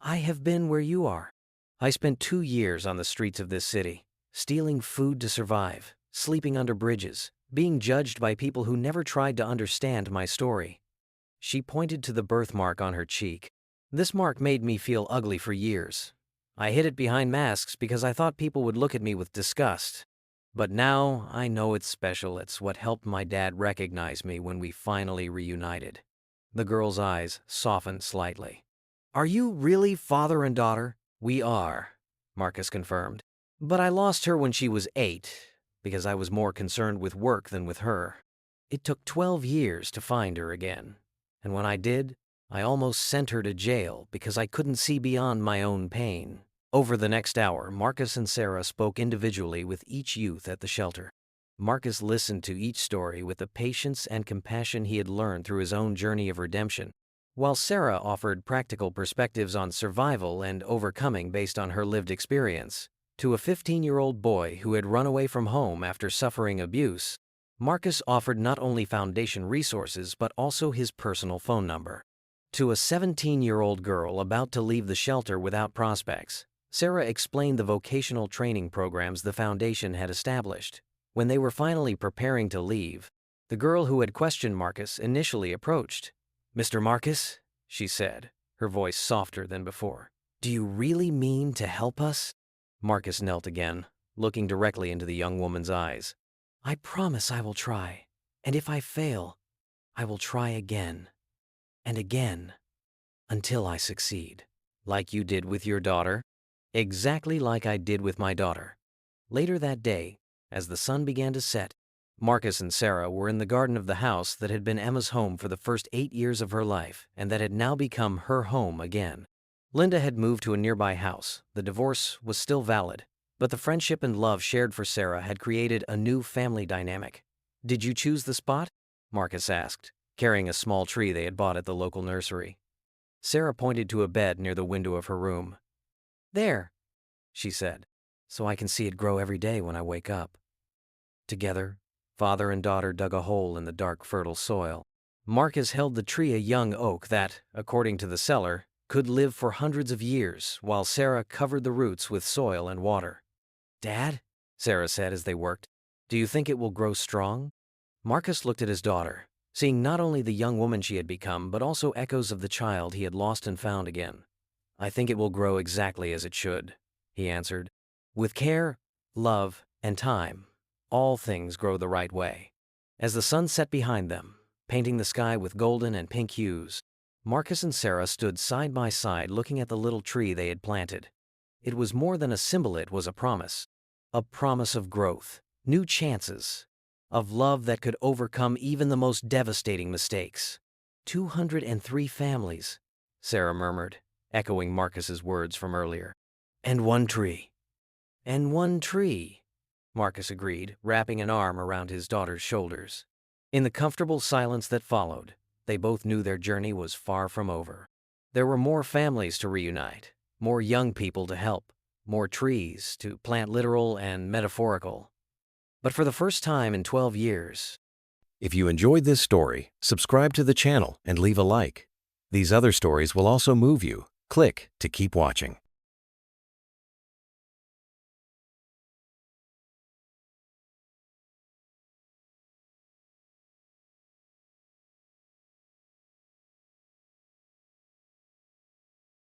"I have been where you are. I spent 2 years on the streets of this city, stealing food to survive, sleeping under bridges, being judged by people who never tried to understand my story." She pointed to the birthmark on her cheek. "This mark made me feel ugly for years. I hid it behind masks because I thought people would look at me with disgust. But now I know it's special. It's what helped my dad recognize me when we finally reunited." The girl's eyes softened slightly. "Are you really father and daughter?" "We are," Marcus confirmed. "But I lost her when she was 8, because I was more concerned with work than with her. It took 12 years to find her again. And when I did, I almost sent her to jail because I couldn't see beyond my own pain." Over the next hour, Marcus and Sarah spoke individually with each youth at the shelter. Marcus listened to each story with the patience and compassion he had learned through his own journey of redemption, while Sarah offered practical perspectives on survival and overcoming based on her lived experience. To a 15-year-old boy who had run away from home after suffering abuse, Marcus offered not only foundation resources but also his personal phone number. To a 17-year-old girl about to leave the shelter without prospects, Sarah explained the vocational training programs the foundation had established. When they were finally preparing to leave, the girl who had questioned Marcus initially approached. "Mr. Marcus," she said, her voice softer than before, "do you really mean to help us?" Marcus knelt again, looking directly into the young woman's eyes. "I promise I will try, and if I fail, I will try again and again until I succeed." "Like you did with your daughter?" "Exactly like I did with my daughter." Later that day, as the sun began to set, Marcus and Sarah were in the garden of the house that had been Emma's home for the first 8 years of her life and that had now become her home again. Linda had moved to a nearby house. The divorce was still valid, but the friendship and love shared for Sarah had created a new family dynamic. "Did you choose the spot?" Marcus asked, carrying a small tree they had bought at the local nursery. Sarah pointed to a bed near the window of her room. "There," she said, "so I can see it grow every day when I wake up." Together, father and daughter dug a hole in the dark, fertile soil. Marcus held the tree, a young oak that, according to the seller, could live for hundreds of years, while Sarah covered the roots with soil and water. "Dad," Sarah said as they worked, "do you think it will grow strong?" Marcus looked at his daughter, seeing not only the young woman she had become, but also echoes of the child he had lost and found again. "I think it will grow exactly as it should," he answered. "With care, love, and time, all things grow the right way." As the sun set behind them, painting the sky with golden and pink hues, Marcus and Sarah stood side by side looking at the little tree they had planted. It was more than a symbol, it was a promise. A promise of growth, new chances, of love that could overcome even the most devastating mistakes. 203 families, Sarah murmured, echoing Marcus's words from earlier. "And one tree." "And one tree," Marcus agreed, wrapping an arm around his daughter's shoulders. In the comfortable silence that followed, they both knew their journey was far from over. There were more families to reunite, more young people to help, more trees to plant, literal and metaphorical. But for the first time in 12 years... If you enjoyed this story, subscribe to the channel and leave a like. These other stories will also move you. Click to keep watching.